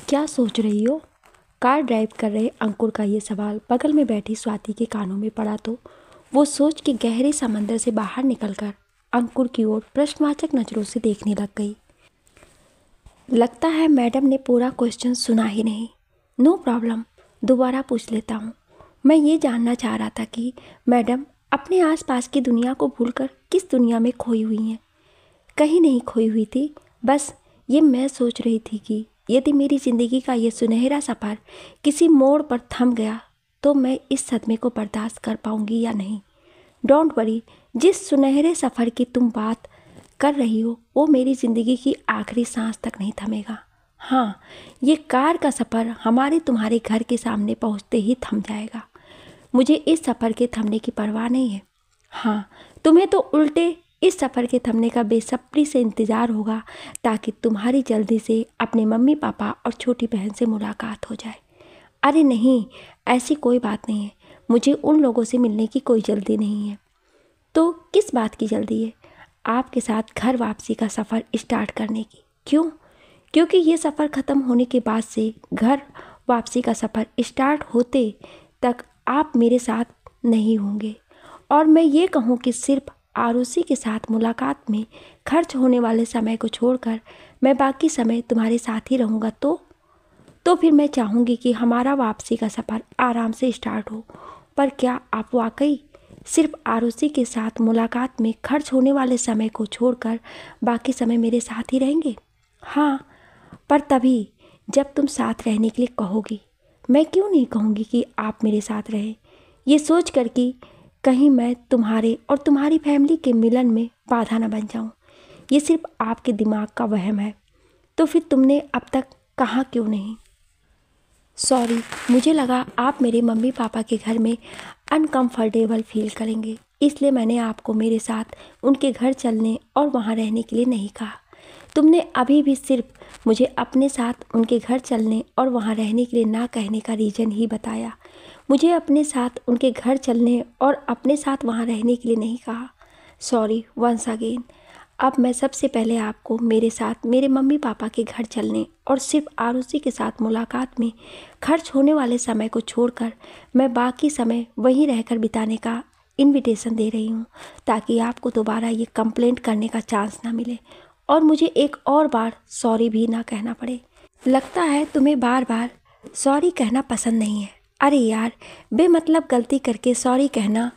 क्या सोच रही हो? कार ड्राइव कर रहे अंकुर का ये सवाल बगल में बैठी स्वाति के कानों में पड़ा तो वो सोच के गहरे समंदर से बाहर निकलकर अंकुर की ओर प्रश्नवाचक नजरों से देखने लग गई। लगता है मैडम ने पूरा क्वेश्चन सुना ही नहीं। नो प्रॉब्लम, दोबारा पूछ लेता हूँ। मैं ये जानना चाह रहा था कि मैडम अपने आसपास की दुनिया को भूलकर किस दुनिया में खोई हुई हैं? कहीं नहीं खोई हुई थी, बस ये मैं सोच रही थी कि यदि मेरी ज़िंदगी का ये सुनहरा सफ़र किसी मोड़ पर थम गया तो मैं इस सदमे को बर्दाश्त कर पाऊंगी या नहीं। डोंट वरी, जिस सुनहरे सफ़र की तुम बात कर रही हो वो मेरी ज़िंदगी की आखिरी सांस तक नहीं थमेगा। हाँ, ये कार का सफ़र हमारे तुम्हारे घर के सामने पहुँचते ही थम जाएगा। मुझे इस सफ़र के थमने की परवाह नहीं है। हाँ, तुम्हें तो उल्टे इस सफ़र के थमने का बेसब्री से इंतज़ार होगा ताकि तुम्हारी जल्दी से अपने मम्मी पापा और छोटी बहन से मुलाकात हो जाए। अरे नहीं, ऐसी कोई बात नहीं है। मुझे उन लोगों से मिलने की कोई जल्दी नहीं है। तो किस बात की जल्दी है? आपके साथ घर वापसी का सफ़र स्टार्ट करने की। क्यों? क्योंकि ये सफ़र ख़त्म होने के बाद से घर वापसी का सफ़र स्टार्ट होते तक आप मेरे साथ नहीं होंगे। और मैं ये कहूँ कि सिर्फ आरुषि के साथ मुलाकात में खर्च होने वाले समय को छोड़कर मैं बाकी समय तुम्हारे साथ ही रहूँगा तो फिर मैं चाहूँगी कि हमारा वापसी का सफ़र आराम से स्टार्ट हो। पर क्या आप वाकई सिर्फ आरुषि के साथ मुलाकात में खर्च होने वाले समय को छोड़कर बाकी समय मेरे साथ ही रहेंगे? हाँ, पर तभी जब तुम साथ रहने के लिए कहोगी। मैं क्यों नहीं कहूँगी कि आप मेरे साथ रहें, ये सोच कर कि कहीं मैं तुम्हारे और तुम्हारी फैमिली के मिलन में बाधा न बन जाऊँ। ये सिर्फ आपके दिमाग का वहम है। तो फिर तुमने अब तक कहा क्यों नहीं? सॉरी, मुझे लगा आप मेरे मम्मी पापा के घर में अनकंफर्टेबल फील करेंगे, इसलिए मैंने आपको मेरे साथ उनके घर चलने और वहाँ रहने के लिए नहीं कहा। तुमने अभी भी सिर्फ मुझे अपने साथ उनके घर चलने और वहाँ रहने के लिए ना कहने का रीज़न ही बताया। मुझे अपने साथ उनके घर चलने और अपने साथ वहाँ रहने के लिए नहीं कहा। Sorry once again. अब मैं सबसे पहले आपको मेरे साथ मेरे मम्मी पापा के घर चलने और सिर्फ आरुषि के साथ मुलाकात में खर्च होने वाले समय को छोड़कर मैं बाकी समय वहीं रहकर बिताने का इनविटेशन दे रही हूँ, ताकि आपको दोबारा ये कंप्लेंट करने का चांस ना मिले और मुझे एक और बार सॉरी भी ना कहना पड़े। लगता है तुम्हें बार बार सॉरी कहना पसंद नहीं है। अरे यार, बेमतलब गलती करके सॉरी कहना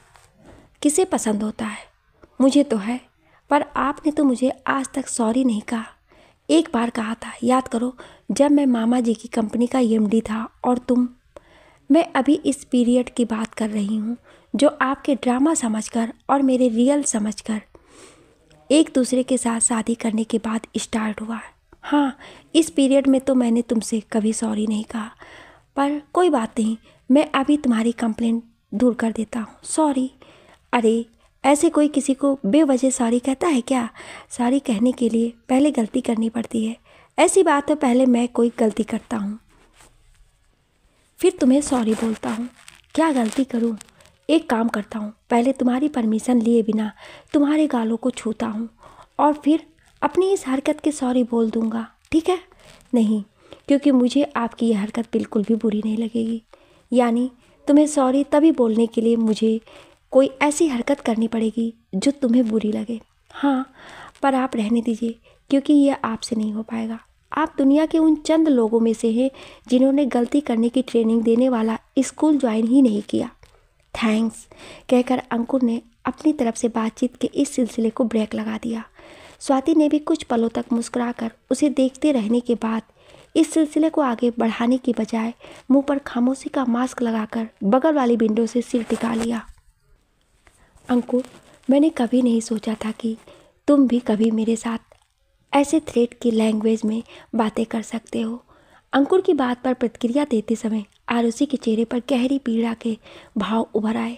किसे पसंद होता है? मुझे तो है, पर आपने तो मुझे आज तक सॉरी नहीं कहा। एक बार कहा था, याद करो, जब मैं मामा जी की कंपनी का ईएमडी था और तुम। मैं अभी इस पीरियड की बात कर रही हूँ जो आपके ड्रामा समझकर और मेरे रियल समझकर एक दूसरे के साथ शादी करने के बाद स्टार्ट हुआ है। हाँ, इस पीरियड में तो मैंने तुमसे कभी सॉरी नहीं कहा, पर कोई बात नहीं, मैं अभी तुम्हारी कंप्लेंट दूर कर देता हूँ। सॉरी। अरे, ऐसे कोई किसी को बेवजह सॉरी कहता है क्या? सॉरी कहने के लिए पहले गलती करनी पड़ती है। ऐसी बात है, पहले मैं कोई गलती करता हूँ फिर तुम्हें सॉरी बोलता हूँ। क्या गलती करूँ? एक काम करता हूँ, पहले तुम्हारी परमिशन लिए बिना तुम्हारे गालों को छूता हूँ और फिर अपनी इस हरकत के सॉरी बोल दूँगा, ठीक है? नहीं, क्योंकि मुझे आपकी यह हरकत बिल्कुल भी बुरी नहीं लगेगी। यानी तुम्हें सॉरी तभी बोलने के लिए मुझे कोई ऐसी हरकत करनी पड़ेगी जो तुम्हें बुरी लगे। हाँ, पर आप रहने दीजिए, क्योंकि यह आपसे नहीं हो पाएगा। आप दुनिया के उन चंद लोगों में से हैं जिन्होंने गलती करने की ट्रेनिंग देने वाला स्कूल ज्वाइन ही नहीं किया। थैंक्स कहकर अंकुर ने अपनी तरफ से बातचीत के इस सिलसिले को ब्रेक लगा दिया। स्वाति ने भी कुछ पलों तक मुस्कुराकर उसे देखते रहने के बाद इस सिलसिले को आगे बढ़ाने की बजाय मुंह पर खामोशी का मास्क लगाकर बगल वाली विंडो से सिर टिका लिया। अंकुर, मैंने कभी नहीं सोचा था कि तुम भी कभी मेरे साथ ऐसे थ्रेट की लैंग्वेज में बातें कर सकते हो। अंकुर की बात पर प्रतिक्रिया देते समय आरुषि के चेहरे पर गहरी पीड़ा के भाव उभर आए।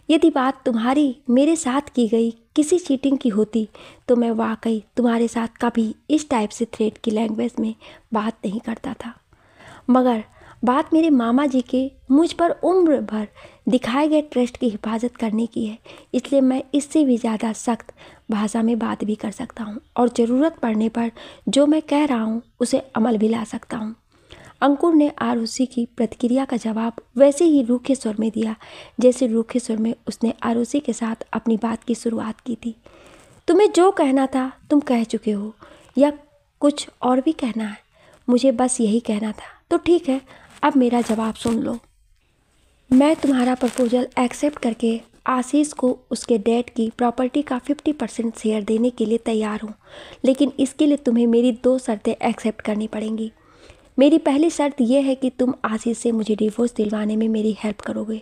यदि बात तुम्हारी मेरे साथ की गई किसी चीटिंग की होती तो मैं वाकई तुम्हारे साथ कभी इस टाइप से थ्रेट की लैंग्वेज में बात नहीं करता था, मगर बात मेरे मामा जी के मुझ पर उम्र भर दिखाए गए ट्रस्ट की हिफाजत करने की है, इसलिए मैं इससे भी ज़्यादा सख्त भाषा में बात भी कर सकता हूँ और ज़रूरत पड़ने पर जो मैं कह रहा हूँ उसे अमल भी ला सकता हूँ। अंकुर ने आरुषि की प्रतिक्रिया का जवाब वैसे ही रूखे स्वर में दिया जैसे रूखे स्वर में उसने आरुषि के साथ अपनी बात की शुरुआत की थी। तुम्हें जो कहना था तुम कह चुके हो, या कुछ और भी कहना है? मुझे बस यही कहना था। तो ठीक है, अब मेरा जवाब सुन लो। मैं तुम्हारा प्रपोजल एक्सेप्ट करके आशीष को उसके डैड की प्रॉपर्टी का 50% शेयर देने के लिए तैयार हूँ, लेकिन इसके लिए तुम्हें मेरी 2 शर्तें एक्सेप्ट करनी पड़ेंगी। मेरी पहली शर्त यह है कि तुम आशीष से मुझे डिवोर्स दिलवाने में मेरी हेल्प करोगे।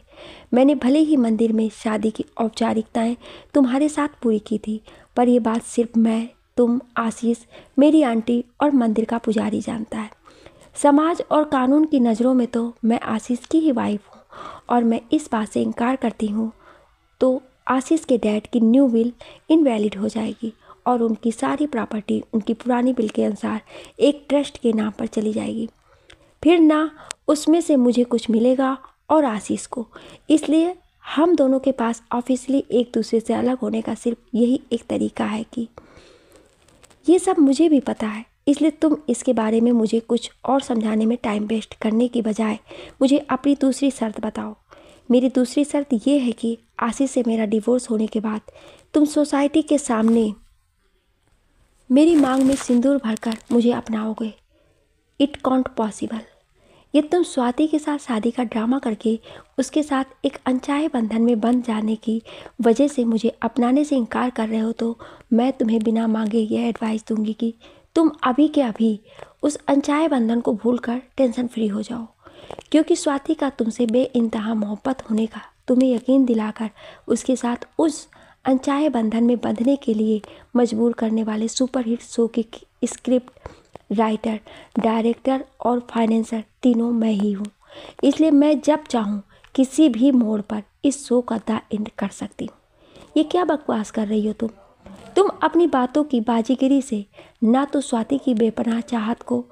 मैंने भले ही मंदिर में शादी की औपचारिकताएं तुम्हारे साथ पूरी की थी, पर यह बात सिर्फ मैं, तुम, आशीष, मेरी आंटी और मंदिर का पुजारी जानता है। समाज और कानून की नज़रों में तो मैं आशीष की ही वाइफ हूँ, और मैं इस बात से इनकार करती हूँ तो आशीष के डैड की न्यू विल इनवैलिड हो जाएगी और उनकी सारी प्रॉपर्टी उनकी पुरानी बिल के अनुसार एक ट्रस्ट के नाम पर चली जाएगी। फिर ना उसमें से मुझे कुछ मिलेगा और आशीष को। इसलिए हम दोनों के पास ऑफिशियली एक दूसरे से अलग होने का सिर्फ यही एक तरीका है कि ये सब मुझे भी पता है। इसलिए तुम इसके बारे में मुझे कुछ और समझाने में टाइम वेस्ट करने की बजाय मुझे अपनी दूसरी शर्त बताओ। मेरी दूसरी शर्त ये है कि आशीष से मेरा डिवोर्स होने के बाद तुम सोसाइटी के सामने मेरी मांग में सिंदूर भरकर मुझे अपनाओगे। It can't possible. ये तुम स्वाति के साथ शादी का ड्रामा करके उसके साथ एक अनचाहे बंधन में बंध जाने की वजह से मुझे अपनाने से इनकार कर रहे हो, तो मैं तुम्हें बिना मांगे यह एडवाइस दूंगी कि तुम अभी के अभी उस अनचाहे बंधन को भूलकर टेंशन फ्री हो जाओ, क्योंकि स्वाति का तुमसे बेइंतहा मोहब्बत होने का तुम्हें यकीन दिलाकर उसके साथ उस अनचाहे बंधन में बंधने के लिए मजबूर करने वाले सुपरहिट शो की स्क्रिप्ट राइटर, डायरेक्टर और फाइनेंसर तीनों मैं ही हूँ। इसलिए मैं जब चाहूँ किसी भी मोड़ पर इस शो का द एंड कर सकती हूँ। ये क्या बकवास कर रही हो तुम अपनी बातों की बाजीगिरी से ना तो स्वाति की बेपनाह चाहत को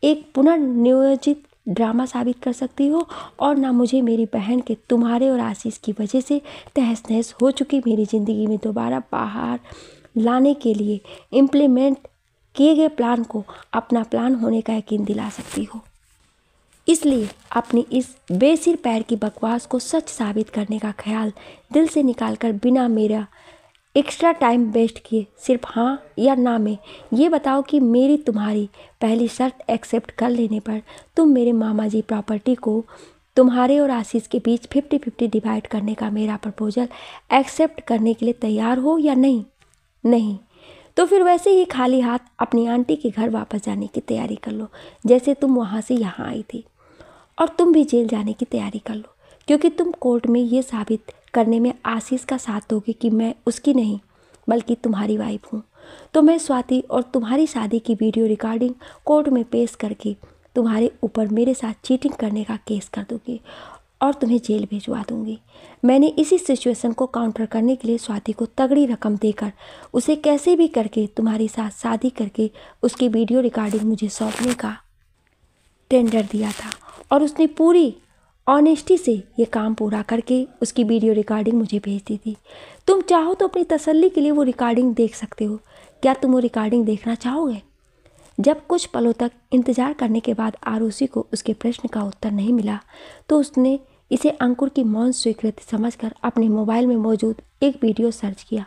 एक पुनर्नियोजित ड्रामा साबित कर सकती हो और ना मुझे मेरी बहन के तुम्हारे और आशीष की वजह से तहस नहस हो चुकी मेरी ज़िंदगी में दोबारा बाहर लाने के लिए इम्प्लीमेंट किए गए प्लान को अपना प्लान होने का यकीन दिला सकती हो। इसलिए अपनी इस बेसिर पैर की बकवास को सच साबित करने का ख्याल दिल से निकालकर बिना मेरा एक्स्ट्रा टाइम वेस्ट किए सिर्फ हाँ या ना में ये बताओ कि मेरी तुम्हारी पहली शर्त एक्सेप्ट कर लेने पर तुम मेरे मामा जी प्रॉपर्टी को तुम्हारे और आशीष के बीच 50-50 डिवाइड करने का मेरा प्रपोजल एक्सेप्ट करने के लिए तैयार हो या नहीं? नहीं तो फिर वैसे ही खाली हाथ अपनी आंटी के घर वापस जाने की तैयारी कर लो जैसे तुम वहाँ से यहाँ आई थी, और तुम भी जेल जाने की तैयारी कर लो, क्योंकि तुम कोर्ट में ये साबित करने में आशीष का साथ दोगे कि मैं उसकी नहीं बल्कि तुम्हारी वाइफ हूँ। तो मैं स्वाति और तुम्हारी शादी की वीडियो रिकॉर्डिंग कोर्ट में पेश करके तुम्हारे ऊपर मेरे साथ चीटिंग करने का केस कर दूँगी और तुम्हें जेल भिजवा दूँगी। मैंने इसी सिचुएशन को काउंटर करने के लिए स्वाति को तगड़ी रकम देकर उसे कैसे भी करके तुम्हारे साथ शादी करके उसकी वीडियो रिकॉर्डिंग मुझे सौंपने का टेंडर दिया था, और उसने पूरी ऑनेस्टी से ये काम पूरा करके उसकी वीडियो रिकॉर्डिंग मुझे भेज दी थी। तुम चाहो तो अपनी तसल्ली के लिए वो रिकॉर्डिंग देख सकते हो। क्या तुम वो रिकॉर्डिंग देखना चाहोगे? जब कुछ पलों तक इंतजार करने के बाद आरुषि को उसके प्रश्न का उत्तर नहीं मिला तो उसने इसे अंकुर की मौन स्वीकृति समझकर अपने मोबाइल में मौजूद एक वीडियो सर्च किया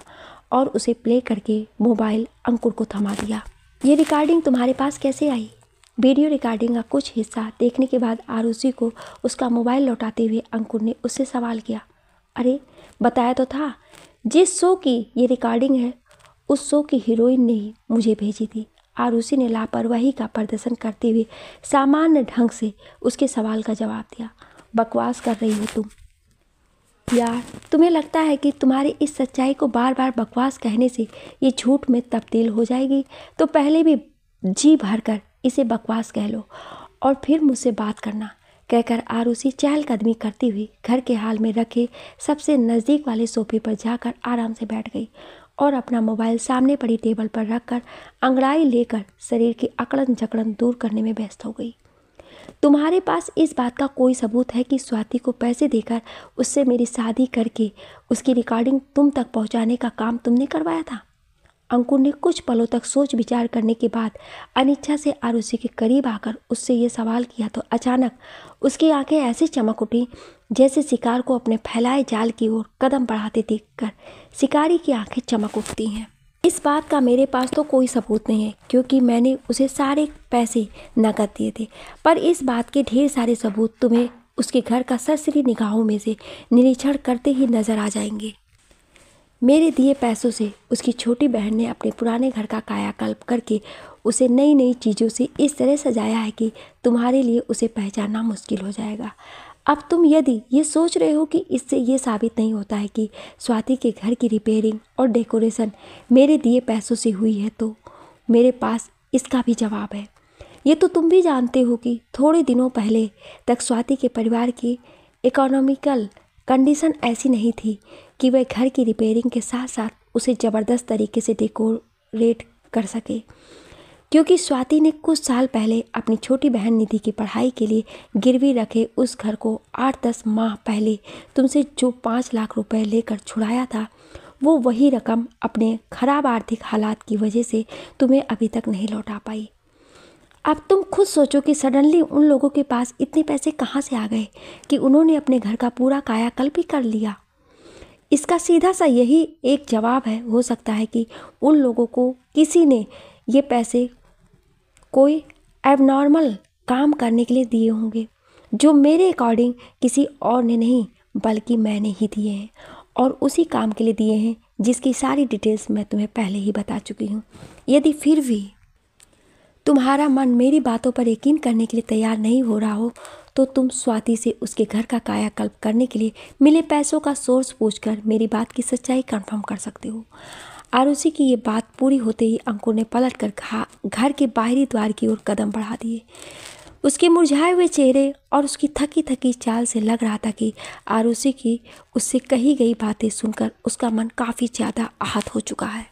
और उसे प्ले करके मोबाइल अंकुर को थमा दिया। ये रिकॉर्डिंग तुम्हारे पास कैसे आई? वीडियो रिकॉर्डिंग का कुछ हिस्सा देखने के बाद आरुषि को उसका मोबाइल लौटाते हुए अंकुर ने उससे सवाल किया। अरे बताया तो था, जिस शो की ये रिकॉर्डिंग है उस शो की हीरोइन ने ही मुझे भेजी थी। आरुषि ने लापरवाही का प्रदर्शन करते हुए सामान्य ढंग से उसके सवाल का जवाब दिया। बकवास कर रही हो तुम यार। तुम्हें लगता है कि तुम्हारी इस सच्चाई को बार बार बकवास कहने से ये झूठ में तब्दील हो जाएगी, तो पहले भी जी भरकर इसे बकवास कह लो और फिर मुझसे बात करना, कहकर आरुषि चहलकदमी करती हुई घर के हाल में रखे सबसे नज़दीक वाले सोफे पर जाकर आराम से बैठ गई और अपना मोबाइल सामने पड़ी टेबल पर रखकर अंगड़ाई लेकर शरीर की अकड़न जकड़न दूर करने में व्यस्त हो गई। तुम्हारे पास इस बात का कोई सबूत है कि स्वाति को पैसे देकर उससे मेरी शादी करके उसकी रिकॉर्डिंग तुम तक पहुंचाने का काम तुमने करवाया था? अंकुर ने कुछ पलों तक सोच विचार करने के बाद अनिच्छा से आरुषि के करीब आकर उससे ये सवाल किया तो अचानक उसकी आंखें ऐसे चमक उठी जैसे शिकार को अपने फैलाए जाल की ओर कदम बढ़ाते देखकर शिकारी की आंखें चमक उठती हैं। इस बात का मेरे पास तो कोई सबूत नहीं है क्योंकि मैंने उसे सारे पैसे नकद दिए थे, पर इस बात के ढेर सारे सबूत तुम्हें उसके घर का सरसरी निगाहों में से निरीक्षण करते ही नजर आ जाएंगे। मेरे दिए पैसों से उसकी छोटी बहन ने अपने पुराने घर का कायाकल्प करके उसे नई नई चीज़ों से इस तरह सजाया है कि तुम्हारे लिए उसे पहचानना मुश्किल हो जाएगा। अब तुम यदि ये सोच रहे हो कि इससे ये साबित नहीं होता है कि स्वाति के घर की रिपेयरिंग और डेकोरेशन मेरे दिए पैसों से हुई है, तो मेरे पास इसका भी जवाब है। ये तो तुम भी जानते हो कि थोड़े दिनों पहले तक स्वाति के परिवार की इकोनॉमिकल कंडीशन ऐसी नहीं थी कि वह घर की रिपेयरिंग के साथ साथ उसे ज़बरदस्त तरीके से डेकोरेट कर सके, क्योंकि स्वाति ने कुछ साल पहले अपनी छोटी बहन निधि की पढ़ाई के लिए गिरवी रखे उस घर को 8-10 माह पहले तुमसे जो 5 लाख रुपए लेकर छुड़ाया था, वो वही रकम अपने खराब आर्थिक हालात की वजह से तुम्हें अभी तक नहीं लौटा पाई। अब तुम खुद सोचो कि सडनली उन लोगों के पास इतने पैसे कहाँ से आ गए कि उन्होंने अपने घर का पूरा कायाकल्प ही कर लिया। इसका सीधा सा यही एक जवाब है, हो सकता है कि उन लोगों को किसी ने ये पैसे कोई एबनॉर्मल काम करने के लिए दिए होंगे, जो मेरे अकॉर्डिंग किसी और ने नहीं बल्कि मैंने ही दिए हैं, और उसी काम के लिए दिए हैं जिसकी सारी डिटेल्स मैं तुम्हें पहले ही बता चुकी हूँ। यदि फिर भी तुम्हारा मन मेरी बातों पर यकीन करने के लिए तैयार नहीं हो रहा हो, तो तुम स्वाति से उसके घर का कायाकल्प करने के लिए मिले पैसों का सोर्स पूछकर मेरी बात की सच्चाई कंफर्म कर सकते हो। आरुषि की ये बात पूरी होते ही अंकुर ने पलटकर घर के बाहरी द्वार की ओर कदम बढ़ा दिए। उसके मुरझाए हुए चेहरे और उसकी थकी थकी चाल से लग रहा था कि आरुषि की उससे कही गई बातें सुनकर उसका मन काफ़ी ज़्यादा आहत हो चुका है।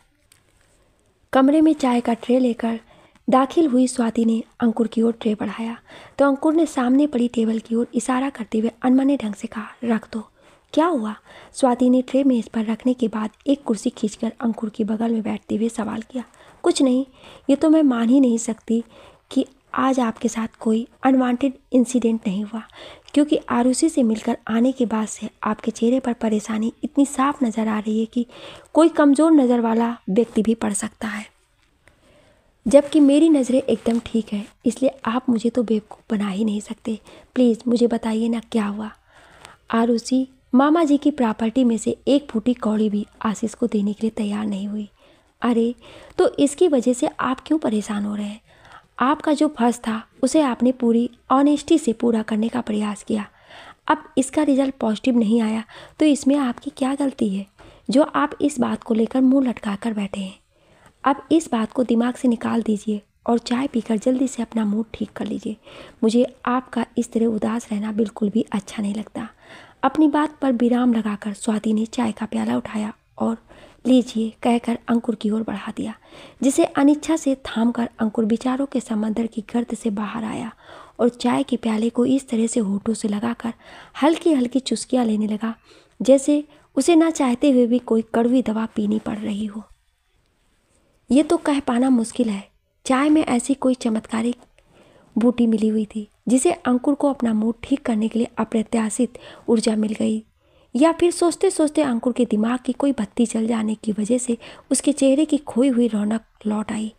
कमरे में चाय का ट्रे लेकर दाखिल हुई स्वाति ने अंकुर की ओर ट्रे बढ़ाया तो अंकुर ने सामने पड़ी टेबल की ओर इशारा करते हुए अनमने ढंग से कहा, रख दो। क्या हुआ? स्वाति ने ट्रे मेज पर रखने के बाद एक कुर्सी खींचकर अंकुर के बगल में बैठते हुए सवाल किया। कुछ नहीं, ये तो मैं मान ही नहीं सकती कि आज आपके साथ कोई अनवांटेड इंसिडेंट नहीं हुआ, क्योंकि आरुषि से मिलकर आने के बाद से आपके चेहरे पर परेशानी इतनी साफ नज़र आ रही है कि कोई कमज़ोर नज़र वाला व्यक्ति भी पढ़ सकता है, जबकि मेरी नज़रें एकदम ठीक है। इसलिए आप मुझे तो बेवकूफ़ बना ही नहीं सकते। प्लीज़ मुझे बताइए ना, क्या हुआ? आरुषि मामा जी की प्रॉपर्टी में से एक फूटी कौड़ी भी आशीष को देने के लिए तैयार नहीं हुई। अरे तो इसकी वजह से आप क्यों परेशान हो रहे हैं? आपका जो फर्ज था उसे आपने पूरी ऑनेस्टी से पूरा करने का प्रयास किया। अब इसका रिजल्ट पॉजिटिव नहीं आया तो इसमें आपकी क्या गलती है जो आप इस बात को लेकर मुंह लटका कर बैठे हैं? अब इस बात को दिमाग से निकाल दीजिए और चाय पीकर जल्दी से अपना मूड ठीक कर लीजिए। मुझे आपका इस तरह उदास रहना बिल्कुल भी अच्छा नहीं लगता। अपनी बात पर विराम लगाकर स्वाति ने चाय का प्याला उठाया और लीजिए कहकर अंकुर की ओर बढ़ा दिया, जिसे अनिच्छा से थामकर अंकुर विचारों के समंदर की गर्त से बाहर आया और चाय के प्याले को इस तरह से होठों से लगाकर हल्की हल्की चुस्कियाँ लेने लगा जैसे उसे ना चाहते हुए भी कोई कड़वी दवा पीनी पड़ रही हो। ये तो कह पाना मुश्किल है, चाय में ऐसी कोई चमत्कारिक बूटी मिली हुई थी जिसे अंकुर को अपना मूड ठीक करने के लिए अप्रत्याशित ऊर्जा मिल गई, या फिर सोचते सोचते अंकुर के दिमाग की कोई बत्ती जल जाने की वजह से उसके चेहरे की खोई हुई रौनक लौट आई।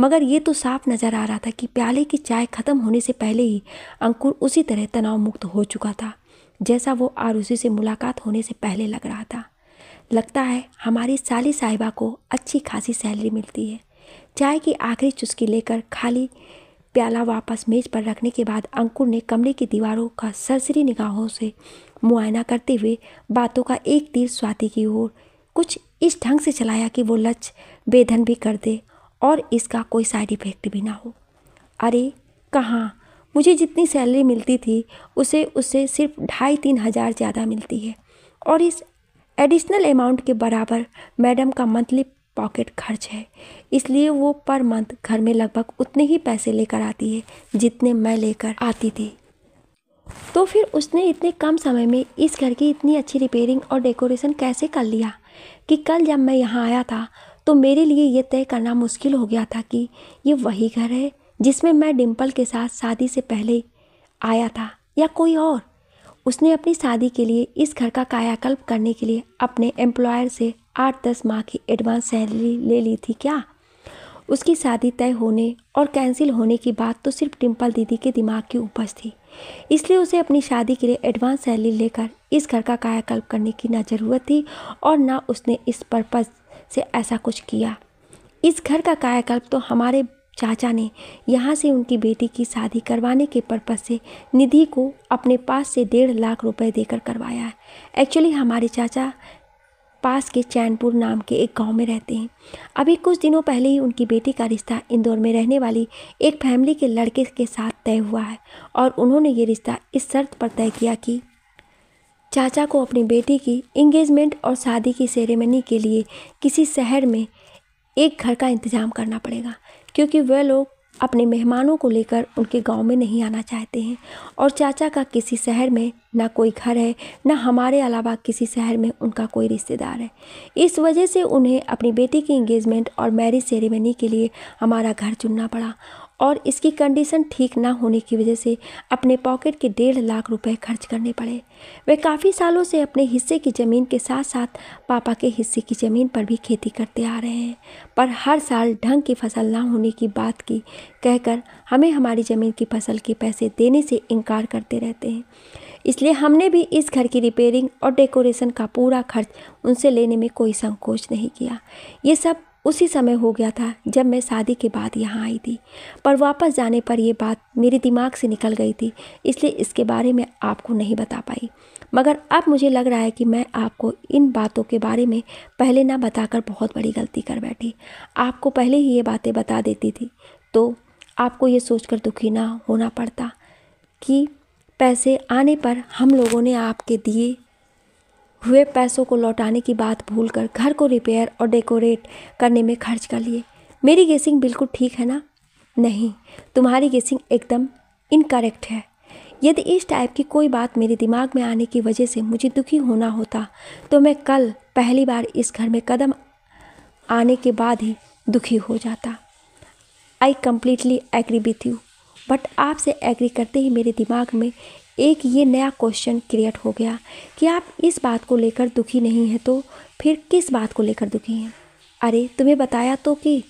मगर ये तो साफ नज़र आ रहा था कि प्याले की चाय खत्म होने से पहले ही अंकुर उसी तरह तनाव मुक्त हो चुका था जैसा वो आरुषि से मुलाकात होने से पहले लग रहा था। लगता है हमारी साली साहिबा को अच्छी खासी सैलरी मिलती है। चाय की आखिरी चुस्की लेकर खाली प्याला वापस मेज पर रखने के बाद अंकुर ने कमरे की दीवारों का सरसरी निगाहों से मुआयना करते हुए बातों का एक तीर स्वाति की ओर कुछ इस ढंग से चलाया कि वो लच बेधन भी कर दे और इसका कोई साइड इफेक्ट भी ना हो। अरे कहाँ, मुझे जितनी सैलरी मिलती थी उससे सिर्फ 2,500-3 हज़ार ज़्यादा मिलती है, और इस एडिशनल अमाउंट के बराबर मैडम का मंथली पॉकेट खर्च है, इसलिए वो पर मंथ घर में लगभग उतने ही पैसे लेकर आती है जितने मैं लेकर आती थी। तो फिर उसने इतने कम समय में इस घर की इतनी अच्छी रिपेयरिंग और डेकोरेशन कैसे कर लिया कि कल जब मैं यहाँ आया था तो मेरे लिए ये तय करना मुश्किल हो गया था कि ये वही घर है जिसमें मैं डिम्पल के साथ शादी से पहले आया था या कोई और। उसने अपनी शादी के लिए इस घर का कायाकल्प करने के लिए अपने एम्प्लॉयर से 8-10 माह की एडवांस सैलरी ले ली थी क्या? उसकी शादी तय होने और कैंसिल होने की बात तो सिर्फ डिम्पल दीदी के दिमाग की उपज थी, इसलिए उसे अपनी शादी के लिए एडवांस सैलरी लेकर इस घर का कायाकल्प करने की ना ज़रूरत थी और ना उसने इस पर्पज़ से ऐसा कुछ किया। इस घर का कायाकल्प तो हमारे चाचा ने यहाँ से उनकी बेटी की शादी करवाने के पर्पज़ से निधि को अपने पास से 1.5 लाख रुपए देकर करवाया है। एक्चुअली हमारे चाचा पास के चैनपुर नाम के एक गांव में रहते हैं। अभी कुछ दिनों पहले ही उनकी बेटी का रिश्ता इंदौर में रहने वाली एक फैमिली के लड़के के साथ तय हुआ है और उन्होंने ये रिश्ता इस शर्त पर तय किया कि चाचा को अपनी बेटी की इंगेजमेंट और शादी की सेरेमनी के लिए किसी शहर में एक घर का इंतज़ाम करना पड़ेगा, क्योंकि वह लोग अपने मेहमानों को लेकर उनके गांव में नहीं आना चाहते हैं और चाचा का किसी शहर में ना कोई घर है, ना हमारे अलावा किसी शहर में उनका कोई रिश्तेदार है। इस वजह से उन्हें अपनी बेटी की इंगेजमेंट और मैरिज सेरेमनी के लिए हमारा घर चुनना पड़ा और इसकी कंडीशन ठीक ना होने की वजह से अपने पॉकेट के 1.5 लाख रुपए खर्च करने पड़े। वे काफ़ी सालों से अपने हिस्से की ज़मीन के साथ साथ पापा के हिस्से की ज़मीन पर भी खेती करते आ रहे हैं, पर हर साल ढंग की फसल ना होने की बात की कहकर हमें हमारी ज़मीन की फसल के पैसे देने से इनकार करते रहते हैं। इसलिए हमने भी इस घर की रिपेयरिंग और डेकोरेशन का पूरा खर्च उनसे लेने में कोई संकोच नहीं किया। ये सब उसी समय हो गया था जब मैं शादी के बाद यहाँ आई थी, पर वापस जाने पर यह बात मेरे दिमाग से निकल गई थी, इसलिए इसके बारे में आपको नहीं बता पाई। मगर अब मुझे लग रहा है कि मैं आपको इन बातों के बारे में पहले ना बताकर बहुत बड़ी गलती कर बैठी। आपको पहले ही ये बातें बता देती थी तो आपको ये सोचकर दुखी ना होना पड़ता कि पैसे आने पर हम लोगों ने आपके दिए हुए पैसों को लौटाने की बात भूलकर घर को रिपेयर और डेकोरेट करने में खर्च कर लिए। मेरी गेसिंग बिल्कुल ठीक है ना? नहीं, तुम्हारी गेसिंग एकदम इनकरेक्ट है। यदि इस टाइप की कोई बात मेरे दिमाग में आने की वजह से मुझे दुखी होना होता तो मैं कल पहली बार इस घर में कदम आने के बाद ही दुखी हो जाता। I completely agree with you, but आपसे एग्री करते ही मेरे दिमाग में एक ये नया क्वेश्चन क्रिएट हो गया कि आप इस बात को लेकर दुखी नहीं हैं तो फिर किस बात को लेकर दुखी हैं? अरे तुम्हें बताया तो कि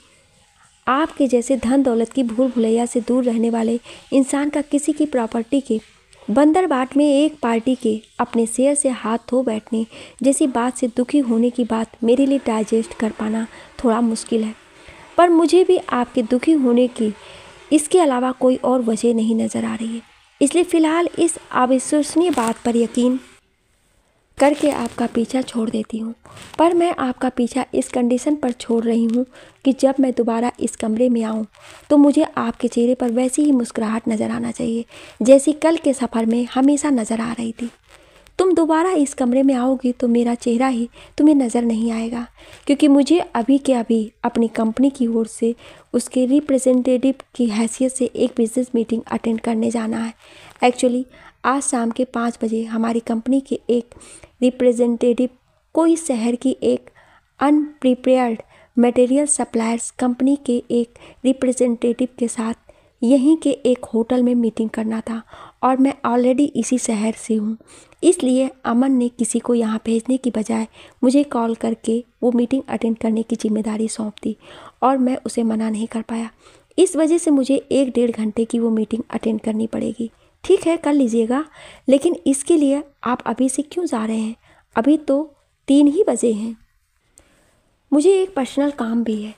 आपके जैसे धन दौलत की भूल भुलैया से दूर रहने वाले इंसान का किसी की प्रॉपर्टी के बंदरबाट में एक पार्टी के अपने शेयर से हाथ धो बैठने जैसी बात से दुखी होने की बात मेरे लिए डाइजेस्ट कर पाना थोड़ा मुश्किल है। पर मुझे भी आपके दुखी होने की इसके अलावा कोई और वजह नहीं नज़र आ रही है, इसलिए फ़िलहाल इस अविश्वसनीय बात पर यकीन करके आपका पीछा छोड़ देती हूँ। पर मैं आपका पीछा इस कंडीशन पर छोड़ रही हूँ कि जब मैं दोबारा इस कमरे में आऊँ तो मुझे आपके चेहरे पर वैसी ही मुस्कुराहट नज़र आना चाहिए जैसी कल के सफ़र में हमेशा नज़र आ रही थी। तुम दोबारा इस कमरे में आओगी तो मेरा चेहरा ही तुम्हें नज़र नहीं आएगा, क्योंकि मुझे अभी के अभी अपनी कंपनी की ओर से उसके रिप्रेजेंटेटिव की हैसियत से एक बिज़नेस मीटिंग अटेंड करने जाना है। एक्चुअली आज शाम के 5 बजे हमारी कंपनी के एक रिप्रेजेंटेटिव को इस शहर की एक अनप्रिपेयर्ड मटेरियल सप्लायर्स कंपनी के एक रिप्रेजेंटेटिव के साथ यहीं के एक होटल में मीटिंग करना था और मैं ऑलरेडी इसी शहर से हूँ, इसलिए अमन ने किसी को यहाँ भेजने की बजाय मुझे कॉल करके वो मीटिंग अटेंड करने की जिम्मेदारी सौंप दी और मैं उसे मना नहीं कर पाया। इस वजह से मुझे 1-1.5 घंटे की वो मीटिंग अटेंड करनी पड़ेगी। ठीक है, कर लीजिएगा, लेकिन इसके लिए आप अभी से क्यों जा रहे हैं? अभी तो 3 ही बजे हैं। मुझे एक पर्सनल काम भी है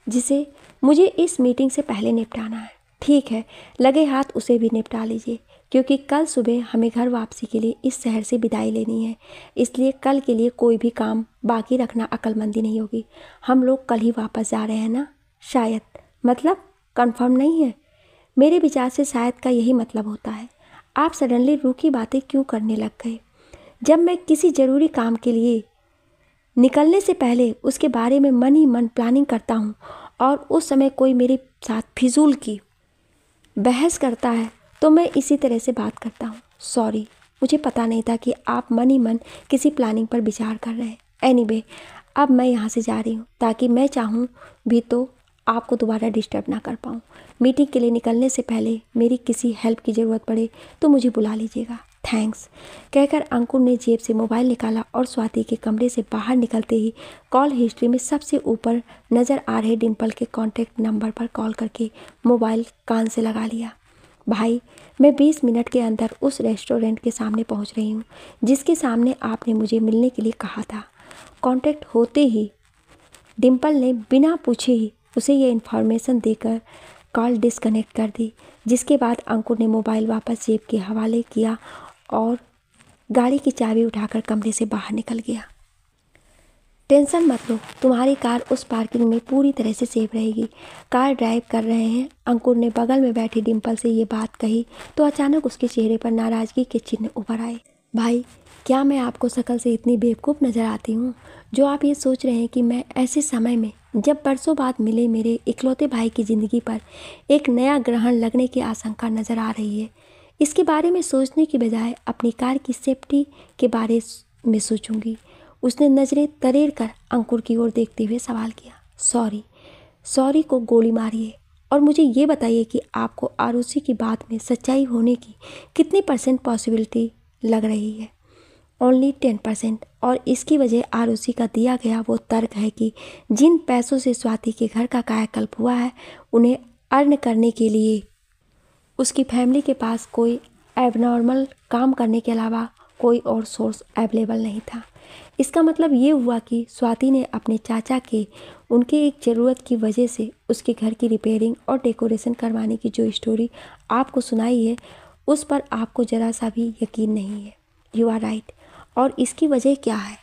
जिसे मुझे इस मीटिंग से पहले निपटाना है। ठीक है, लगे हाथ उसे भी निपटा लीजिए, क्योंकि कल सुबह हमें घर वापसी के लिए इस शहर से विदाई लेनी है, इसलिए कल के लिए कोई भी काम बाकी रखना अक्लमंदी नहीं होगी। हम लोग कल ही वापस जा रहे हैं ना? शायद, मतलब कंफर्म नहीं है। मेरे विचार से शायद का यही मतलब होता है। आप सडनली रूखी बातें क्यों करने लग गए? जब मैं किसी ज़रूरी काम के लिए निकलने से पहले उसके बारे में मन ही मन प्लानिंग करता हूँ और उस समय कोई मेरे साथ फिजूल की बहस करता है तो मैं इसी तरह से बात करता हूँ। सॉरी, मुझे पता नहीं था कि आप मन ही मन किसी प्लानिंग पर विचार कर रहे हैं। एनीवे, अब मैं यहाँ से जा रही हूँ ताकि मैं चाहूँ भी तो आपको दोबारा डिस्टर्ब ना कर पाऊँ। मीटिंग के लिए निकलने से पहले मेरी किसी हेल्प की ज़रूरत पड़े तो मुझे बुला लीजिएगा। थैंक्स कहकर अंकुर ने जेब से मोबाइल निकाला और स्वाति के कमरे से बाहर निकलते ही कॉल हिस्ट्री में सबसे ऊपर नज़र आ रहे डिम्पल के कॉन्टैक्ट नंबर पर कॉल करके मोबाइल कान से लगा लिया। भाई, मैं 20 मिनट के अंदर उस रेस्टोरेंट के सामने पहुंच रही हूं जिसके सामने आपने मुझे मिलने के लिए कहा था। कॉन्टैक्ट होते ही डिम्पल ने बिना पूछे ही उसे ये इन्फॉर्मेशन देकर कॉल डिस्कनेक्ट कर दी, जिसके बाद अंकुर ने मोबाइल वापस जेब के हवाले किया और गाड़ी की चाबी उठाकर कमरे से बाहर निकल गया। टेंशन मत लो, तुम्हारी कार उस पार्किंग में पूरी तरह से सेफ रहेगी। कार ड्राइव कर रहे हैं। अंकुर ने बगल में बैठी डिम्पल से ये बात कही तो अचानक उसके चेहरे पर नाराज़गी के चिन्ह उभर आए। भाई, क्या मैं आपको शक्ल से इतनी बेवकूफ़ नज़र आती हूँ जो आप ये सोच रहे हैं कि मैं ऐसे समय में, जब बरसों बाद मिले मेरे इकलौते भाई की ज़िंदगी पर एक नया ग्रहण लगने की आशंका नज़र आ रही है, इसके बारे में सोचने की बजाय अपनी कार की सेफ्टी के बारे में सोचूंगी। उसने नज़रें तरेर कर अंकुर की ओर देखते हुए सवाल किया। सॉरी को गोली मारिए और मुझे ये बताइए कि आपको आरुषि की बात में सच्चाई होने की कितनी % पॉसिबिलिटी लग रही है? ओनली 10%। और इसकी वजह आरुषि का दिया गया वो तर्क है कि जिन पैसों से स्वाति के घर का कायाकल्प हुआ है उन्हें अर्न करने के लिए उसकी फैमिली के पास कोई एबनॉर्मल काम करने के अलावा कोई और सोर्स अवेलेबल नहीं था। इसका मतलब ये हुआ कि स्वाति ने अपने चाचा के उनके एक ज़रूरत की वजह से उसके घर की रिपेयरिंग और डेकोरेशन करवाने की जो स्टोरी आपको सुनाई है उस पर आपको ज़रा सा भी यकीन नहीं है। You are right. और इसकी वजह क्या है?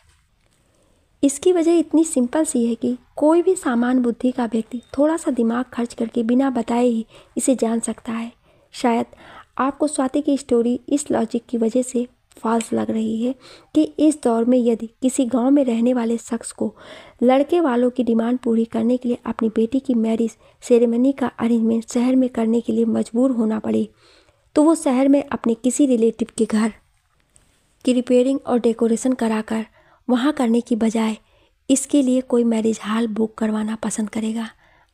इसकी वजह इतनी सिंपल सी है कि कोई भी सामान्य बुद्धि का व्यक्ति थोड़ा सा दिमाग खर्च करके बिना बताए ही इसे जान सकता है। शायद आपको स्वाति की स्टोरी इस लॉजिक की वजह से फॉल्स लग रही है कि इस दौर में यदि किसी गांव में रहने वाले शख्स को लड़के वालों की डिमांड पूरी करने के लिए अपनी बेटी की मैरिज सेरेमनी का अरेंजमेंट शहर में करने के लिए मजबूर होना पड़े तो वो शहर में अपने किसी रिलेटिव के घर की रिपेयरिंग और डेकोरेशन कराकर वहाँ करने की बजाय इसके लिए कोई मैरिज हॉल बुक करवाना पसंद करेगा।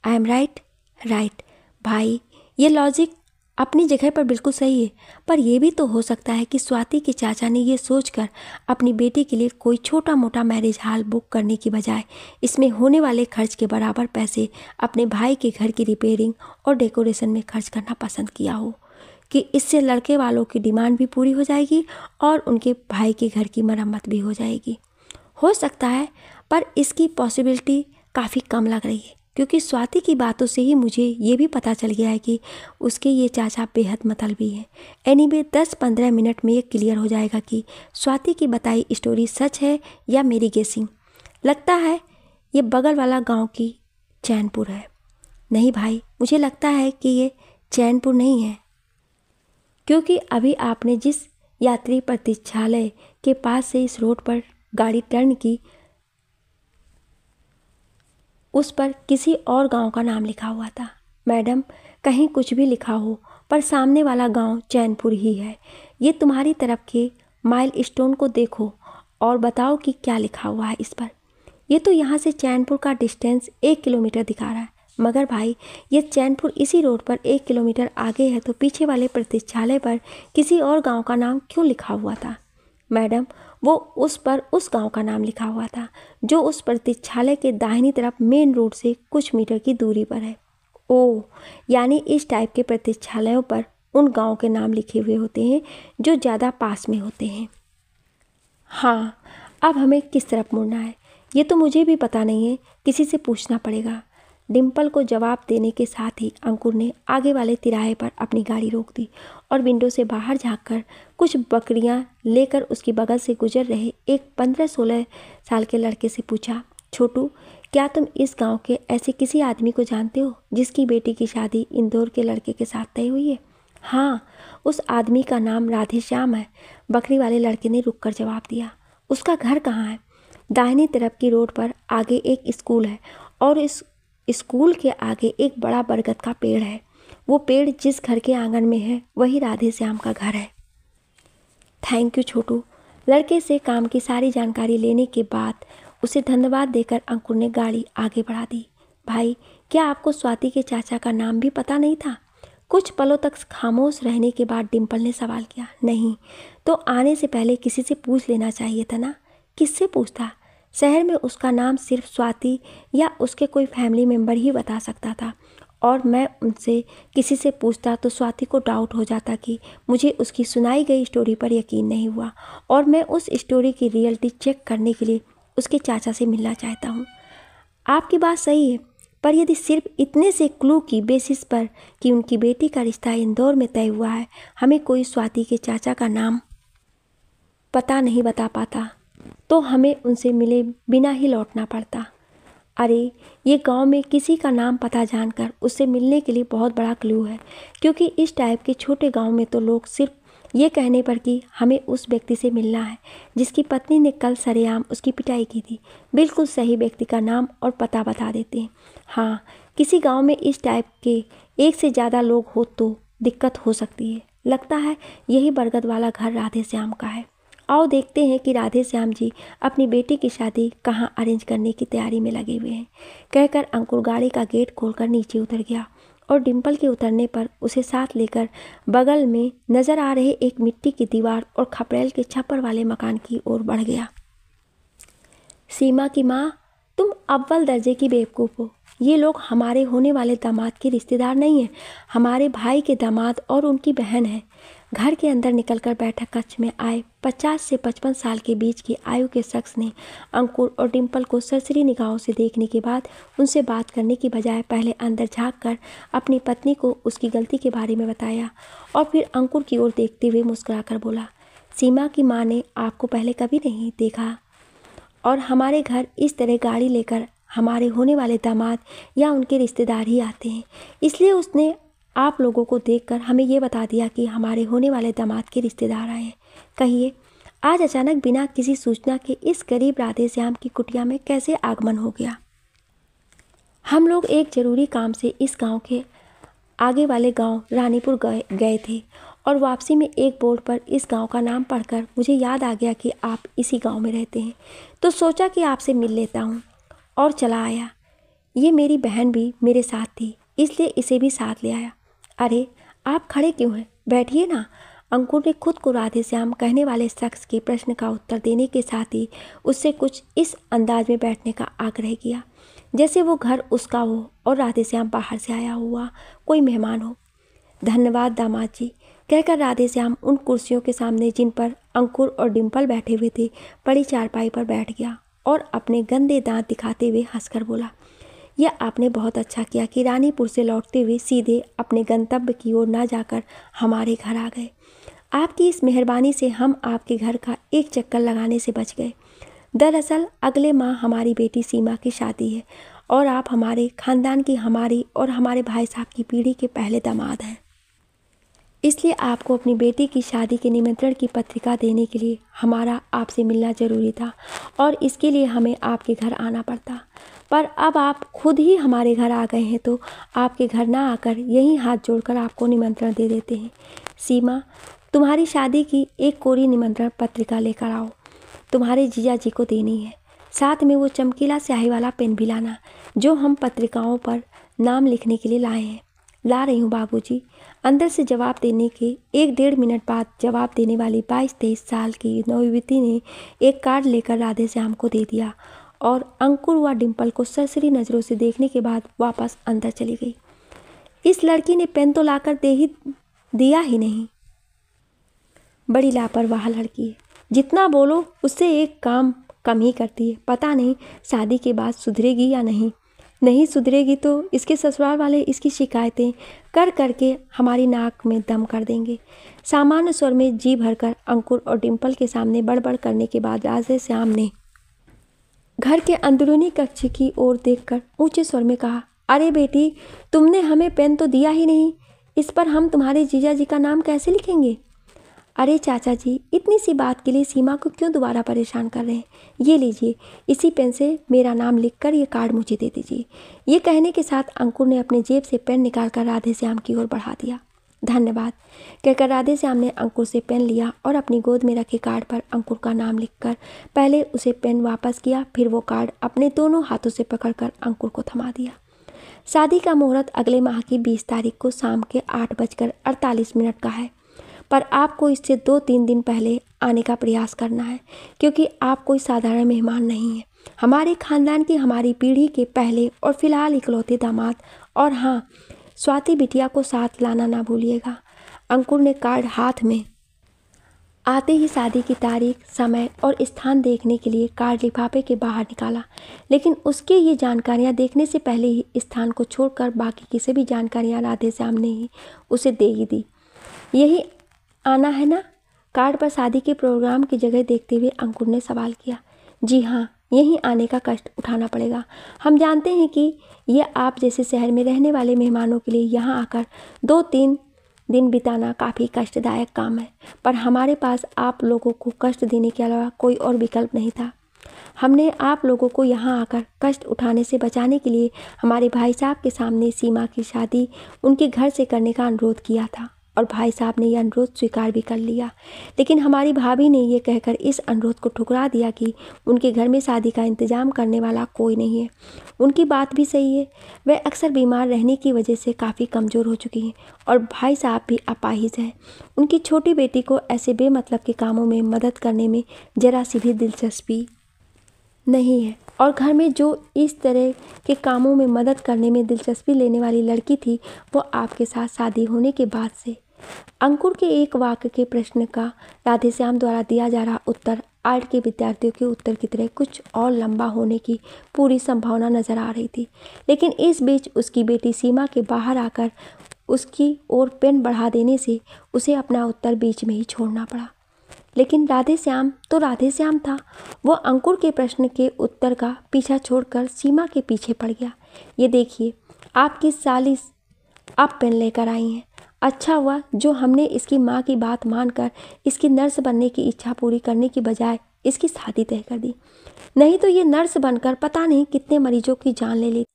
I am right? राइट भाई, ये लॉजिक अपनी जगह पर बिल्कुल सही है, पर यह भी तो हो सकता है कि स्वाति के चाचा ने ये सोचकर अपनी बेटी के लिए कोई छोटा मोटा मैरिज हॉल बुक करने की बजाय इसमें होने वाले खर्च के बराबर पैसे अपने भाई के घर की रिपेयरिंग और डेकोरेशन में खर्च करना पसंद किया हो कि इससे लड़के वालों की डिमांड भी पूरी हो जाएगी और उनके भाई के घर की मरम्मत भी हो जाएगी। हो सकता है, पर इसकी पॉसिबिलिटी काफ़ी कम लग रही है क्योंकि स्वाति की बातों से ही मुझे ये भी पता चल गया है कि उसके ये चाचा बेहद मतलबी हैं। एनीवे 10-15 मिनट में ये क्लियर हो जाएगा कि स्वाति की बताई स्टोरी सच है या मेरी गेसिंग। लगता है ये बगल वाला गांव की चैनपुर है। नहीं भाई, मुझे लगता है कि ये चैनपुर नहीं है, क्योंकि अभी आपने जिस यात्री प्रतीक्षालय के पास से इस रोड पर गाड़ी टर्न की उस पर किसी और गांव का नाम लिखा हुआ था। मैडम, कहीं कुछ भी लिखा हो पर सामने वाला गांव चैनपुर ही है। ये तुम्हारी तरफ के माइलस्टोन को देखो और बताओ कि क्या लिखा हुआ है इस पर। ये तो यहाँ से चैनपुर का डिस्टेंस 1 किलोमीटर दिखा रहा है, मगर भाई ये चैनपुर इसी रोड पर 1 किलोमीटर आगे है तो पीछे वाले प्रतीक्षालय पर किसी और गाँव का नाम क्यों लिखा हुआ था? मैडम, वो उस पर उस गांव का नाम लिखा हुआ था जो उस प्रतीक्षालय के दाहिनी तरफ मेन रोड से कुछ मीटर की दूरी पर है। ओह, यानी इस टाइप के प्रतीक्षालयों पर उन गांव के नाम लिखे हुए होते हैं जो ज़्यादा पास में होते हैं। हाँ, अब हमें किस तरफ मुड़ना है ये तो मुझे भी पता नहीं है, किसी से पूछना पड़ेगा। डिम्पल को जवाब देने के साथ ही अंकुर ने आगे वाले तिराहे पर अपनी गाड़ी रोक दी और विंडो से बाहर झांककर कुछ बकरियां लेकर उसकी बगल से गुजर रहे एक 15-16 साल के लड़के से पूछा, छोटू, क्या तुम इस गांव के ऐसे किसी आदमी को जानते हो जिसकी बेटी की शादी इंदौर के लड़के के साथ तय हुई है? हाँ, उस आदमी का नाम राधेश्याम है, बकरी वाले लड़के ने रुक कर जवाब दिया। उसका घर कहाँ है? दाहिनी तरफ की रोड पर आगे एक स्कूल है और इस स्कूल के आगे एक बड़ा बरगद का पेड़ है। वो पेड़ जिस घर के आंगन में है वही राधेश्याम का घर है। थैंक यू छोटू। लड़के से काम की सारी जानकारी लेने के बाद उसे धन्यवाद देकर अंकुर ने गाड़ी आगे बढ़ा दी। भाई, क्या आपको स्वाति के चाचा का नाम भी पता नहीं था? कुछ पलों तक खामोश रहने के बाद डिम्पल ने सवाल किया। नहीं, तो आने से पहले किसी से पूछ लेना चाहिए था ना। किससे पूछता? शहर में उसका नाम सिर्फ स्वाति या उसके कोई फैमिली मेम्बर ही बता सकता था, और मैं उनसे किसी से पूछता तो स्वाति को डाउट हो जाता कि मुझे उसकी सुनाई गई स्टोरी पर यकीन नहीं हुआ, और मैं उस स्टोरी की रियलिटी चेक करने के लिए उसके चाचा से मिलना चाहता हूँ। आपकी बात सही है, पर यदि सिर्फ इतने से क्लू की बेसिस पर कि उनकी बेटी का रिश्ता इंदौर में तय हुआ है, हमें कोई स्वाति के चाचा का नाम पता नहीं बता पाता, तो हमें उनसे मिले बिना ही लौटना पड़ता। अरे, ये गांव में किसी का नाम पता जानकर उससे मिलने के लिए बहुत बड़ा क्लू है, क्योंकि इस टाइप के छोटे गांव में तो लोग सिर्फ ये कहने पर कि हमें उस व्यक्ति से मिलना है जिसकी पत्नी ने कल सरेआम उसकी पिटाई की थी, बिल्कुल सही व्यक्ति का नाम और पता बता देते हैं। हाँ, किसी गांव में इस टाइप के एक से ज़्यादा लोग हो तो दिक्कत हो सकती है। लगता है यही बरगद वाला घर राधे श्याम का है। आओ देखते हैं कि राधे श्याम जी अपनी बेटी की शादी कहाँ अरेंज करने की तैयारी में लगे हुए हैं। कहकर अंकुर गाड़ी का गेट खोलकर नीचे उतर गया और डिम्पल के उतरने पर उसे साथ लेकर बगल में नजर आ रहे एक मिट्टी की दीवार और खपरेल के छप्पर वाले मकान की ओर बढ़ गया। सीमा की माँ, तुम अव्वल दर्जे की बेवकूफ़ हो। ये लोग हमारे होने वाले दामाद के रिश्तेदार नहीं हैं, हमारे भाई के दामाद और उनकी बहन है। घर के अंदर निकलकर बैठक कक्ष में आए 50 से 55 साल के बीच की आयु के शख्स ने अंकुर और डिम्पल को सरसरी निगाहों से देखने के बाद उनसे बात करने की बजाय पहले अंदर झांककर अपनी पत्नी को उसकी गलती के बारे में बताया, और फिर अंकुर की ओर देखते हुए मुस्कुराकर बोला, सीमा की माँ ने आपको पहले कभी नहीं देखा, और हमारे घर इस तरह गाड़ी लेकर हमारे होने वाले दामाद या उनके रिश्तेदार ही आते हैं, इसलिए उसने आप लोगों को देखकर हमें ये बता दिया कि हमारे होने वाले दामाद के रिश्तेदार आए हैं। कहिए, आज अचानक बिना किसी सूचना के इस गरीब राधे श्याम की कुटिया में कैसे आगमन हो गया? हम लोग एक ज़रूरी काम से इस गांव के आगे वाले गांव रानीपुर गए थे, और वापसी में एक बोर्ड पर इस गांव का नाम पढ़कर मुझे याद आ गया कि आप इसी गांव में रहते हैं, तो सोचा कि आपसे मिल लेता हूं, और चला आया। ये मेरी बहन भी मेरे साथ थी, इसलिए इसे भी साथ ले आया। अरे, आप खड़े क्यों हैं? बैठिए ना। अंकुर ने खुद को राधे श्याम कहने वाले शख्स के प्रश्न का उत्तर देने के साथ ही उससे कुछ इस अंदाज में बैठने का आग्रह किया जैसे वो घर उसका हो और राधे श्याम बाहर से आया हुआ कोई मेहमान हो। धन्यवाद दामाद जी, कहकर राधे श्याम उन कुर्सियों के सामने जिन पर अंकुर और डिम्पल बैठे हुए थे बड़ी चारपाई पर बैठ गया और अपने गंदे दांत दिखाते हुए हंसकर बोला, यह आपने बहुत अच्छा किया कि रानीपुर से लौटते हुए सीधे अपने गंतव्य की ओर ना जाकर हमारे घर आ गए। आपकी इस मेहरबानी से हम आपके घर का एक चक्कर लगाने से बच गए। दरअसल अगले माह हमारी बेटी सीमा की शादी है, और आप हमारे खानदान की, हमारी और हमारे भाई साहब की पीढ़ी के पहले दामाद हैं। इसलिए आपको अपनी बेटी की शादी के निमंत्रण की पत्रिका देने के लिए हमारा आपसे मिलना ज़रूरी था, और इसके लिए हमें आपके घर आना पड़ता। पर अब आप खुद ही हमारे घर आ गए हैं, तो आपके घर ना आकर यहीं हाथ जोड़कर आपको निमंत्रण दे देते हैं। सीमा, तुम्हारी शादी की एक कोरी निमंत्रण पत्रिका लेकर आओ, तुम्हारे जीजा जी को देनी है। साथ में वो चमकीला स्याही वाला पेन भी लाना जो हम पत्रिकाओं पर नाम लिखने के लिए लाए हैं। ला रही हूँ बाबूजी। अंदर से जवाब देने के 1-1.5 मिनट बाद जवाब देने वाली 22-23 साल की नवयुवती ने एक कार्ड लेकर राधे श्याम को दे दिया, और अंकुर व डिम्पल को सरसरी नज़रों से देखने के बाद वापस अंदर चली गई। इस लड़की ने पेन तो लाकर दिया ही नहीं। बड़ी लापरवाह लड़की है, जितना बोलो उससे एक काम कम ही करती है। पता नहीं शादी के बाद सुधरेगी या नहीं सुधरेगी तो इसके ससुराल वाले इसकी शिकायतें कर करके हमारी नाक में दम कर देंगे। सामान्य स्वर में जी भरकर अंकुर और डिम्पल के सामने बड़बड़ करने के बाद राधे श्याम ने घर के अंदरूनी कक्ष की ओर देखकर ऊंचे स्वर में कहा, अरे बेटी, तुमने हमें पेन तो दिया ही नहीं, इस पर हम तुम्हारे जीजा जी का नाम कैसे लिखेंगे? अरे चाचा जी, इतनी सी बात के लिए सीमा को क्यों दोबारा परेशान कर रहे हैं? ये लीजिए, इसी पेन से मेरा नाम लिखकर ये कार्ड मुझे दे दीजिए। ये कहने के साथ अंकुर ने अपने जेब से पेन निकालकर राधे श्याम की ओर बढ़ा दिया। धन्यवाद कहकर राधेश्याम ने अंकुर से पेन लिया और अपनी गोद में रखे कार्ड पर अंकुर का नाम लिखकर पहले उसे पेन वापस किया, फिर वो कार्ड अपने दोनों हाथों से पकड़कर अंकुर को थमा दिया। शादी का मुहूर्त अगले माह की 20 तारीख को शाम के 8:48 का है, पर आपको इससे 2-3 दिन पहले आने का प्रयास करना है, क्योंकि आप कोई साधारण मेहमान नहीं हैं। हमारे खानदान की, हमारी पीढ़ी के पहले और फिलहाल इकलौते दामाद, और हाँ, स्वाति बिटिया को साथ लाना ना भूलिएगा। अंकुर ने कार्ड हाथ में आते ही शादी की तारीख, समय और स्थान देखने के लिए कार्ड लिफाफे के बाहर निकाला, लेकिन उसके ये जानकारियां देखने से पहले ही स्थान को छोड़कर बाकी किसी भी जानकारियां राधेश्याम ने ही उसे दे ही दी। यही आना है ना? कार्ड पर शादी के प्रोग्राम की जगह देखते हुए अंकुर ने सवाल किया। जी हाँ, यहीं आने का कष्ट उठाना पड़ेगा। हम जानते हैं कि यह आप जैसे शहर में रहने वाले मेहमानों के लिए यहाँ आकर 2-3 दिन बिताना काफ़ी कष्टदायक काम है, पर हमारे पास आप लोगों को कष्ट देने के अलावा कोई और विकल्प नहीं था। हमने आप लोगों को यहाँ आकर कष्ट उठाने से बचाने के लिए हमारे भाई साहब के सामने सीमा की शादी उनके घर से करने का अनुरोध किया था, और भाई साहब ने यह अनुरोध स्वीकार भी कर लिया। लेकिन हमारी भाभी ने यह कहकर इस अनुरोध को ठुकरा दिया कि उनके घर में शादी का इंतजाम करने वाला कोई नहीं है। उनकी बात भी सही है, वह अक्सर बीमार रहने की वजह से काफ़ी कमज़ोर हो चुकी हैं, और भाई साहब भी अपाहिज हैं। उनकी छोटी बेटी को ऐसे बेमतलब के कामों में मदद करने में ज़रा सी भी दिलचस्पी नहीं है, और घर में जो इस तरह के कामों में मदद करने में दिलचस्पी लेने वाली लड़की थी, वो आपके साथ शादी होने के बाद से। अंकुर के एक वाक्य के प्रश्न का राधेश्याम द्वारा दिया जा रहा उत्तर आर्ट के विद्यार्थियों के उत्तर की तरह कुछ और लंबा होने की पूरी संभावना नजर आ रही थी, लेकिन इस बीच उसकी बेटी सीमा के बाहर आकर उसकी ओर पेन बढ़ा देने से उसे अपना उत्तर बीच में ही छोड़ना पड़ा। लेकिन राधेश्याम तो राधेश्याम था। वो अंकुर के प्रश्न के उत्तर का पीछा छोड़कर सीमा के पीछे पड़ गया। ये देखिए, आपकी सालिस आप पेन लेकर आई हैं। अच्छा हुआ जो हमने इसकी माँ की बात मानकर इसकी नर्स बनने की इच्छा पूरी करने की बजाय इसकी शादी तय कर दी, नहीं तो ये नर्स बनकर पता नहीं कितने मरीजों की जान ले लेती।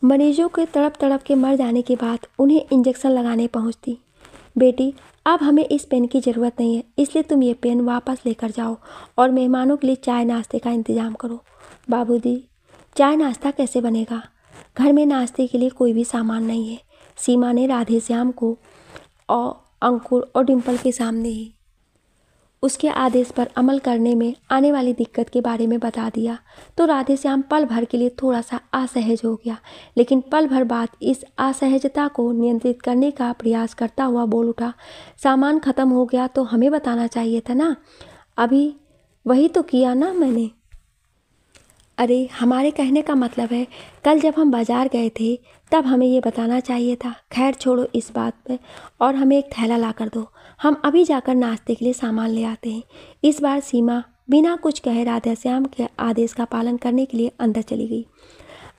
मरीजों के तड़प तड़प के मर जाने के बाद उन्हें इंजेक्शन लगाने पहुँचती। बेटी, अब हमें इस पेन की ज़रूरत नहीं है, इसलिए तुम ये पेन वापस लेकर जाओ और मेहमानों के लिए चाय नाश्ते का इंतज़ाम करो। बाबूजी, चाय नाश्ता कैसे बनेगा? घर में नाश्ते के लिए कोई भी सामान नहीं है। सीमा ने राधेश्याम को और अंकुर और डिम्पल के सामने ही उसके आदेश पर अमल करने में आने वाली दिक्कत के बारे में बता दिया, तो राधेश्याम पल भर के लिए थोड़ा सा असहज हो गया, लेकिन पल भर बाद इस असहजता को नियंत्रित करने का प्रयास करता हुआ बोल उठा, सामान ख़त्म हो गया तो हमें बताना चाहिए था ना, अभी वही तो किया ना मैंने। अरे, हमारे कहने का मतलब है कल जब हम बाज़ार गए थे तब हमें ये बताना चाहिए था। खैर छोड़ो इस बात पे, और हमें एक थैला ला कर दो, हम अभी जाकर नाश्ते के लिए सामान ले आते हैं। इस बार सीमा बिना कुछ कहे राधेश्याम के आदेश का पालन करने के लिए अंदर चली गई।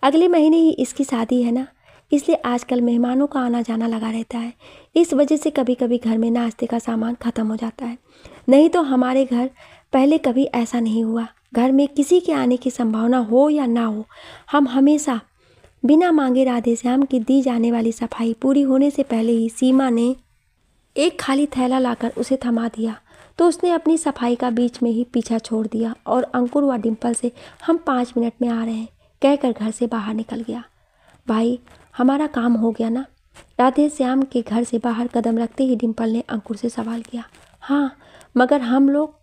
अगले महीने ही इसकी शादी है ना, इसलिए आजकल मेहमानों का आना जाना लगा रहता है। इस वजह से कभी कभी घर में नाश्ते का सामान ख़त्म हो जाता है, नहीं तो हमारे घर पहले कभी ऐसा नहीं हुआ। घर में किसी के आने की संभावना हो या ना हो, हम हमेशा बिना मांगे राधेश्याम की दी जाने वाली सफाई पूरी होने से पहले ही सीमा ने एक खाली थैला लाकर उसे थमा दिया, तो उसने अपनी सफाई का बीच में ही पीछा छोड़ दिया और अंकुर व डिम्पल से हम 5 मिनट में आ रहे हैं कहकर घर से बाहर निकल गया। भाई, हमारा काम हो गया ना? राधेश्याम के घर से बाहर कदम रखते ही डिम्पल ने अंकुर से सवाल किया। हाँ, मगर हम लोग?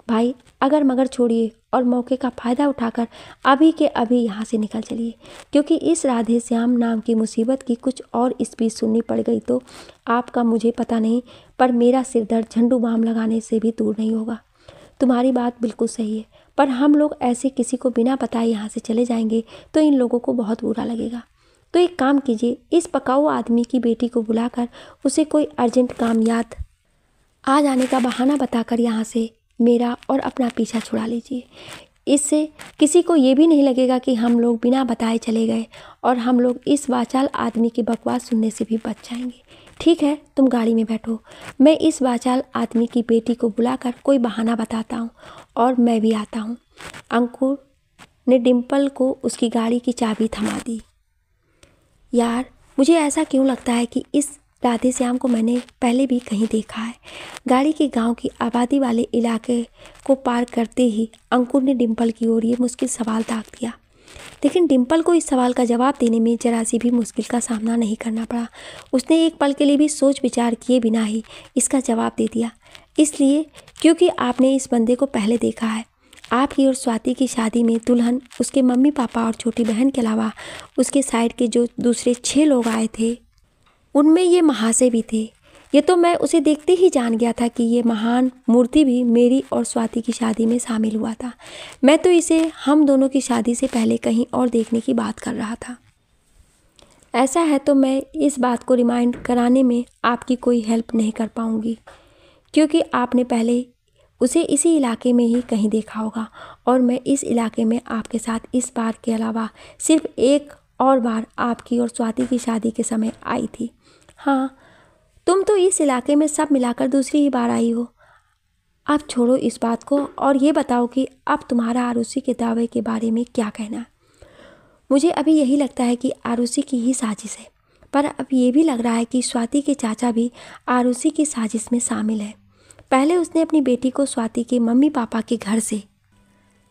भाई, अगर मगर छोड़िए और मौके का फ़ायदा उठाकर अभी के अभी यहाँ से निकल चलिए, क्योंकि इस राधेश्याम नाम की मुसीबत की कुछ और स्पीच सुननी पड़ गई तो आपका मुझे पता नहीं, पर मेरा सिर दर्द झंडू बाम लगाने से भी दूर नहीं होगा। तुम्हारी बात बिल्कुल सही है, पर हम लोग ऐसे किसी को बिना बताए यहाँ से चले जाएंगे तो इन लोगों को बहुत बुरा लगेगा। तो एक काम कीजिए, इस पकाऊ आदमी की बेटी को बुलाकर उसे कोई अर्जेंट काम याद आ जाने का बहाना बताकर यहाँ से मेरा और अपना पीछा छुड़ा लीजिए। इससे किसी को ये भी नहीं लगेगा कि हम लोग बिना बताए चले गए, और हम लोग इस वाचाल आदमी की बकवास सुनने से भी बच जाएंगे। ठीक है, तुम गाड़ी में बैठो, मैं इस वाचाल आदमी की बेटी को बुलाकर कोई बहाना बताता हूँ और मैं भी आता हूँ। अंकुर ने डिम्पल को उसकी गाड़ी की चाबी थमा दी। यार, मुझे ऐसा क्यों लगता है कि इस राधे श्याम को मैंने पहले भी कहीं देखा है। गाड़ी के गांव की आबादी वाले इलाके को पार करते ही अंकुर ने डिम्पल की ओर ये मुश्किल सवाल ताक दिया। लेकिन डिम्पल को इस सवाल का जवाब देने में जरा सी भी मुश्किल का सामना नहीं करना पड़ा। उसने एक पल के लिए भी सोच विचार किए बिना ही इसका जवाब दे दिया। इसलिए क्योंकि आपने इस बंदे को पहले देखा है। आपकी और स्वाति की शादी में दुल्हन उसके मम्मी पापा और छोटी बहन के अलावा उसके साइड के जो दूसरे 6 लोग आए थे उनमें ये महाशय भी थे। ये तो मैं उसे देखते ही जान गया था कि ये महान मूर्ति भी मेरी और स्वाति की शादी में शामिल हुआ था। मैं तो इसे हम दोनों की शादी से पहले कहीं और देखने की बात कर रहा था। ऐसा है तो मैं इस बात को रिमाइंड कराने में आपकी कोई हेल्प नहीं कर पाऊंगी, क्योंकि आपने पहले उसे इसी इलाके में ही कहीं देखा होगा और मैं इस इलाके में आपके साथ इस बार के अलावा सिर्फ एक और बार आपकी और स्वाति की शादी के समय आई थी। हाँ, तुम तो इस इलाके में सब मिलाकर दूसरी ही बार आई हो। अब छोड़ो इस बात को और ये बताओ कि अब तुम्हारा आरुषि के दावे के बारे में क्या कहना है। मुझे अभी यही लगता है कि आरुषि की ही साजिश है, पर अब ये भी लग रहा है कि स्वाति के चाचा भी आरुषि की साजिश में शामिल है। पहले उसने अपनी बेटी को स्वाति के मम्मी पापा के घर से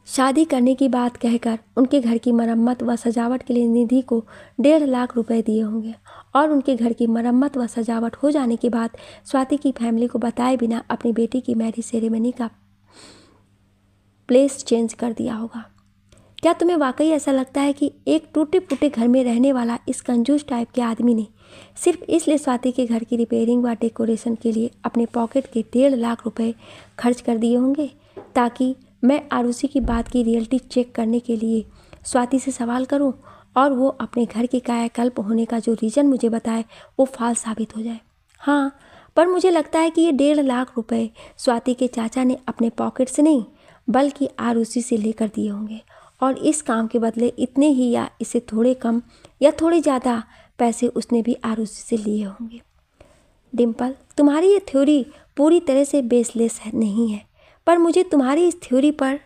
शादी करने की बात कहकर उनके घर की मरम्मत व सजावट के लिए निधि को 1.5 लाख रुपए दिए होंगे और उनके घर की मरम्मत व सजावट हो जाने के बाद स्वाति की फैमिली को बताए बिना अपनी बेटी की मैरिज सेरेमनी का प्लेस चेंज कर दिया होगा। क्या तुम्हें वाकई ऐसा लगता है कि एक टूटे फूटे घर में रहने वाला इस कंजूस टाइप के आदमी ने सिर्फ इसलिए स्वाति के घर की रिपेयरिंग व डेकोरेशन के लिए अपने पॉकेट के 1.5 लाख रुपए खर्च कर दिए होंगे ताकि मैं आरुषि की बात की रियलिटी चेक करने के लिए स्वाति से सवाल करूं और वो अपने घर के कायाकल्प होने का जो रीज़न मुझे बताए वो फाल्स साबित हो जाए? हाँ, पर मुझे लगता है कि ये 1.5 लाख रुपए स्वाति के चाचा ने अपने पॉकेट से नहीं बल्कि आरुषि से लेकर दिए होंगे और इस काम के बदले इतने ही या इससे थोड़े कम या थोड़े ज़्यादा पैसे उसने भी आरुषि से लिए होंगे। डिम्पल, तुम्हारी ये थ्योरी पूरी तरह से बेसलेस नहीं है, पर मुझे तुम्हारी इस थ्योरी पर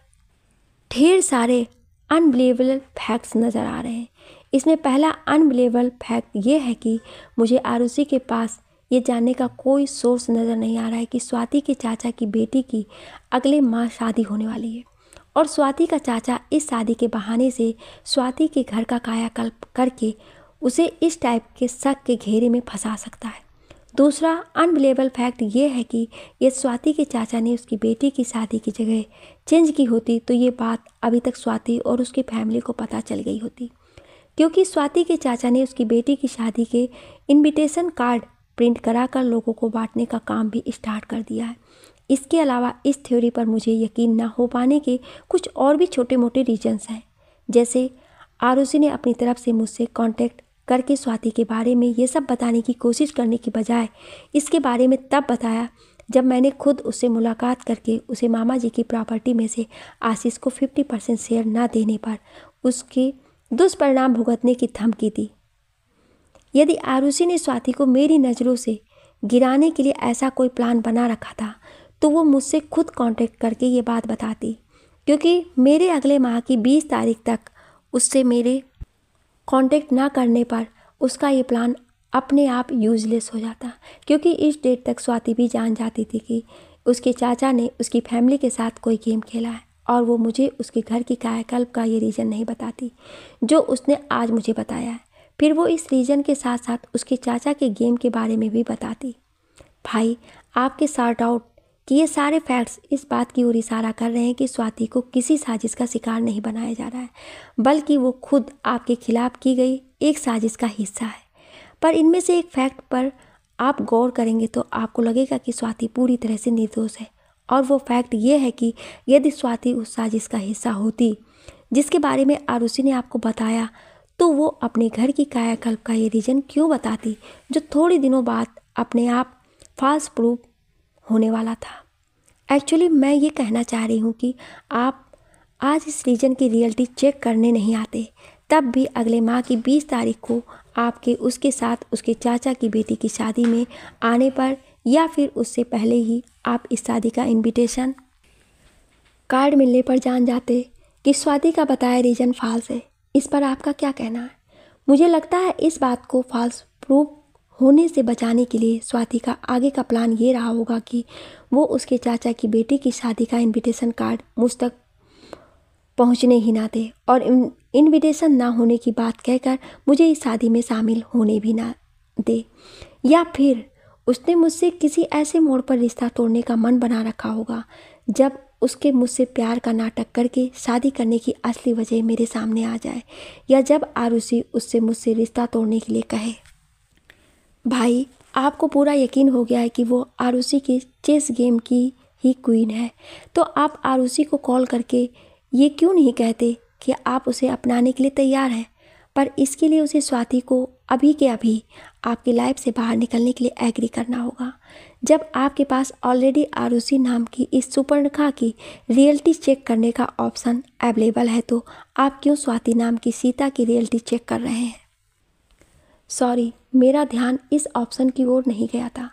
ढेर सारे अनबिलीवेबल फैक्ट्स नज़र आ रहे हैं। इसमें पहला अनबिलीवेबल फैक्ट ये है कि मुझे आरुषि के पास ये जानने का कोई सोर्स नज़र नहीं आ रहा है कि स्वाति के चाचा की बेटी की अगले माह शादी होने वाली है और स्वाति का चाचा इस शादी के बहाने से स्वाति के घर का कायाकल्प करके उसे इस टाइप के शक के घेरे में फंसा सकता है। दूसरा अनबिलीवेबल फैक्ट ये है कि यदि स्वाति के चाचा ने उसकी बेटी की शादी की जगह चेंज की होती तो ये बात अभी तक स्वाति और उसकी फैमिली को पता चल गई होती, क्योंकि स्वाति के चाचा ने उसकी बेटी की शादी के इनविटेशन कार्ड प्रिंट कराकर लोगों को बांटने का काम भी स्टार्ट कर दिया है। इसके अलावा इस थ्योरी पर मुझे यकीन न हो पाने के कुछ और भी छोटे मोटे रीजन्स हैं, जैसे आरुषि ने अपनी तरफ से मुझसे कांटेक्ट करके स्वाति के बारे में ये सब बताने की कोशिश करने की बजाय इसके बारे में तब बताया जब मैंने खुद उससे मुलाकात करके उसे मामा जी की प्रॉपर्टी में से आशीष को 50% शेयर न देने पर उसके दुष्परिणाम भुगतने की धमकी दी। यदि आरुषि ने स्वाति को मेरी नज़रों से गिराने के लिए ऐसा कोई प्लान बना रखा था तो वो मुझसे खुद कांटेक्ट करके ये बात बताती, क्योंकि मेरे अगले माह की 20 तारीख तक उससे मेरे कांटेक्ट ना करने पर उसका ये प्लान अपने आप यूजलेस हो जाता, क्योंकि इस डेट तक स्वाति भी जान जाती थी कि उसके चाचा ने उसकी फैमिली के साथ कोई गेम खेला है और वो मुझे उसके घर की कायाकल्प का ये रीज़न नहीं बताती जो उसने आज मुझे बताया है। फिर वो इस रीज़न के साथ साथ उसके चाचा के गेम के बारे में भी बताती। भाई, आपके सॉर्ट आउट कि ये सारे फैक्ट्स इस बात की ओर इशारा कर रहे हैं कि स्वाति को किसी साजिश का शिकार नहीं बनाया जा रहा है, बल्कि वो खुद आपके खिलाफ की गई एक साजिश का हिस्सा है। पर इनमें से एक फैक्ट पर आप गौर करेंगे तो आपको लगेगा कि स्वाति पूरी तरह से निर्दोष है, और वो फैक्ट ये है कि यदि स्वाति उस साजिश का हिस्सा होती जिसके बारे में आरुषि ने आपको बताया, तो वो अपने घर की कायाकल्प का ये रीज़न क्यों बताती जो थोड़े दिनों बाद अपने आप फॉल्स प्रूफ होने वाला था। एक्चुअली मैं ये कहना चाह रही हूँ कि आप आज इस रीजन की रियलिटी चेक करने नहीं आते, तब भी अगले माह की 20 तारीख को आपके उसके साथ उसके चाचा की बेटी की शादी में आने पर या फिर उससे पहले ही आप इस शादी का इनविटेशन कार्ड मिलने पर जान जाते कि स्वाति का बताया रीजन फॉल्स है। इस पर आपका क्या कहना है? मुझे लगता है इस बात को फॉल्स प्रूफ होने से बचाने के लिए स्वाति का आगे का प्लान ये रहा होगा कि वो उसके चाचा की बेटी की शादी का इनविटेशन कार्ड मुझ तक पहुंचने ही ना दे और इनविटेशन ना होने की बात कहकर मुझे इस शादी में शामिल होने भी ना दे। या फिर उसने मुझसे किसी ऐसे मोड़ पर रिश्ता तोड़ने का मन बना रखा होगा जब उसके मुझसे प्यार का नाटक करके शादी करने की असली वजह मेरे सामने आ जाए, या जब आरुषि उससे मुझसे रिश्ता तोड़ने के लिए कहे। भाई, आपको पूरा यकीन हो गया है कि वो आरुषि के चेस गेम की ही क्वीन है, तो आप आरुषि को कॉल करके ये क्यों नहीं कहते कि आप उसे अपनाने के लिए तैयार हैं? पर इसके लिए उसे स्वाति को अभी के अभी आपकी लाइफ से बाहर निकलने के लिए एग्री करना होगा। जब आपके पास ऑलरेडी आरुषि नाम की इस सुपर्णखा की रियलिटी चेक करने का ऑप्शन अवेलेबल है, तो आप क्यों स्वाति नाम की सीता की रियलिटी चेक कर रहे हैं? सॉरी, मेरा ध्यान इस ऑप्शन की ओर नहीं गया था।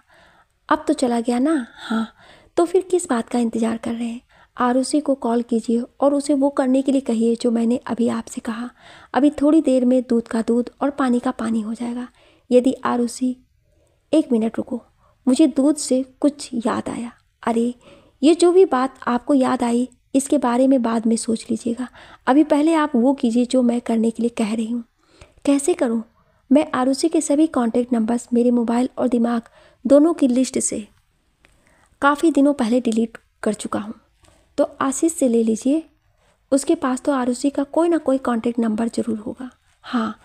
अब तो चला गया ना? हाँ, तो फिर किस बात का इंतज़ार कर रहे हैं? आरुषि को कॉल कीजिए और उसे वो करने के लिए कहिए जो मैंने अभी आपसे कहा। अभी थोड़ी देर में दूध का दूध और पानी का पानी हो जाएगा। यदि आरुषि, एक मिनट रुको, मुझे दूध से कुछ याद आया। अरे, ये जो भी बात आपको याद आई इसके बारे में बाद में सोच लीजिएगा। अभी पहले आप वो कीजिए जो मैं करने के लिए कह रही हूँ। कैसे करूँ? मैं आरुषि के सभी कॉन्टैक्ट नंबर्स मेरे मोबाइल और दिमाग दोनों की लिस्ट से काफ़ी दिनों पहले डिलीट कर चुका हूँ। तो आशीष से ले लीजिए, उसके पास तो आरुषि का कोई ना कोई कॉन्टैक्ट नंबर ज़रूर होगा। हाँ,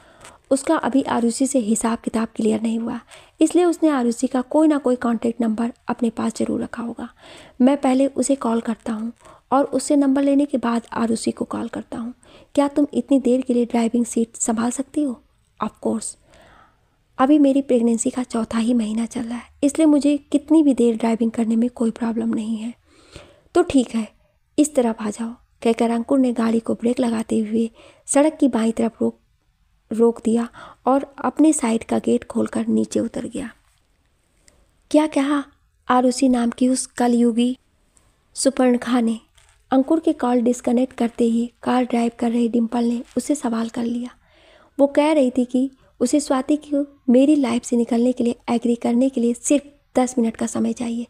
उसका अभी आरुषि से हिसाब किताब क्लियर नहीं हुआ, इसलिए उसने आरुषि का कोई ना कोई कॉन्टैक्ट नंबर अपने पास ज़रूर रखा होगा। मैं पहले उसे कॉल करता हूँ और उससे नंबर लेने के बाद आरुषि को कॉल करता हूँ। क्या तुम इतनी देर के लिए ड्राइविंग सीट संभाल सकती हो? Of course. अभी मेरी प्रेगनेंसी का चौथा ही महीना चल रहा है, इसलिए मुझे कितनी भी देर ड्राइविंग करने में कोई प्रॉब्लम नहीं है। तो ठीक है, इस तरफ आ जाओ, कहकर अंकुर ने गाड़ी को ब्रेक लगाते हुए सड़क की बाईं तरफ रोक दिया और अपने साइड का गेट खोलकर नीचे उतर गया। क्या कहा आरुषि नाम की उस कलयुगी सुपर्णखा ने? अंकुर के कॉल डिस्कनेक्ट करते ही कार ड्राइव कर रही डिम्पल ने उससे सवाल कर लिया। वो कह रही थी कि उसे स्वाति को मेरी लाइफ से निकलने के लिए एग्री करने के लिए सिर्फ 10 मिनट का समय चाहिए।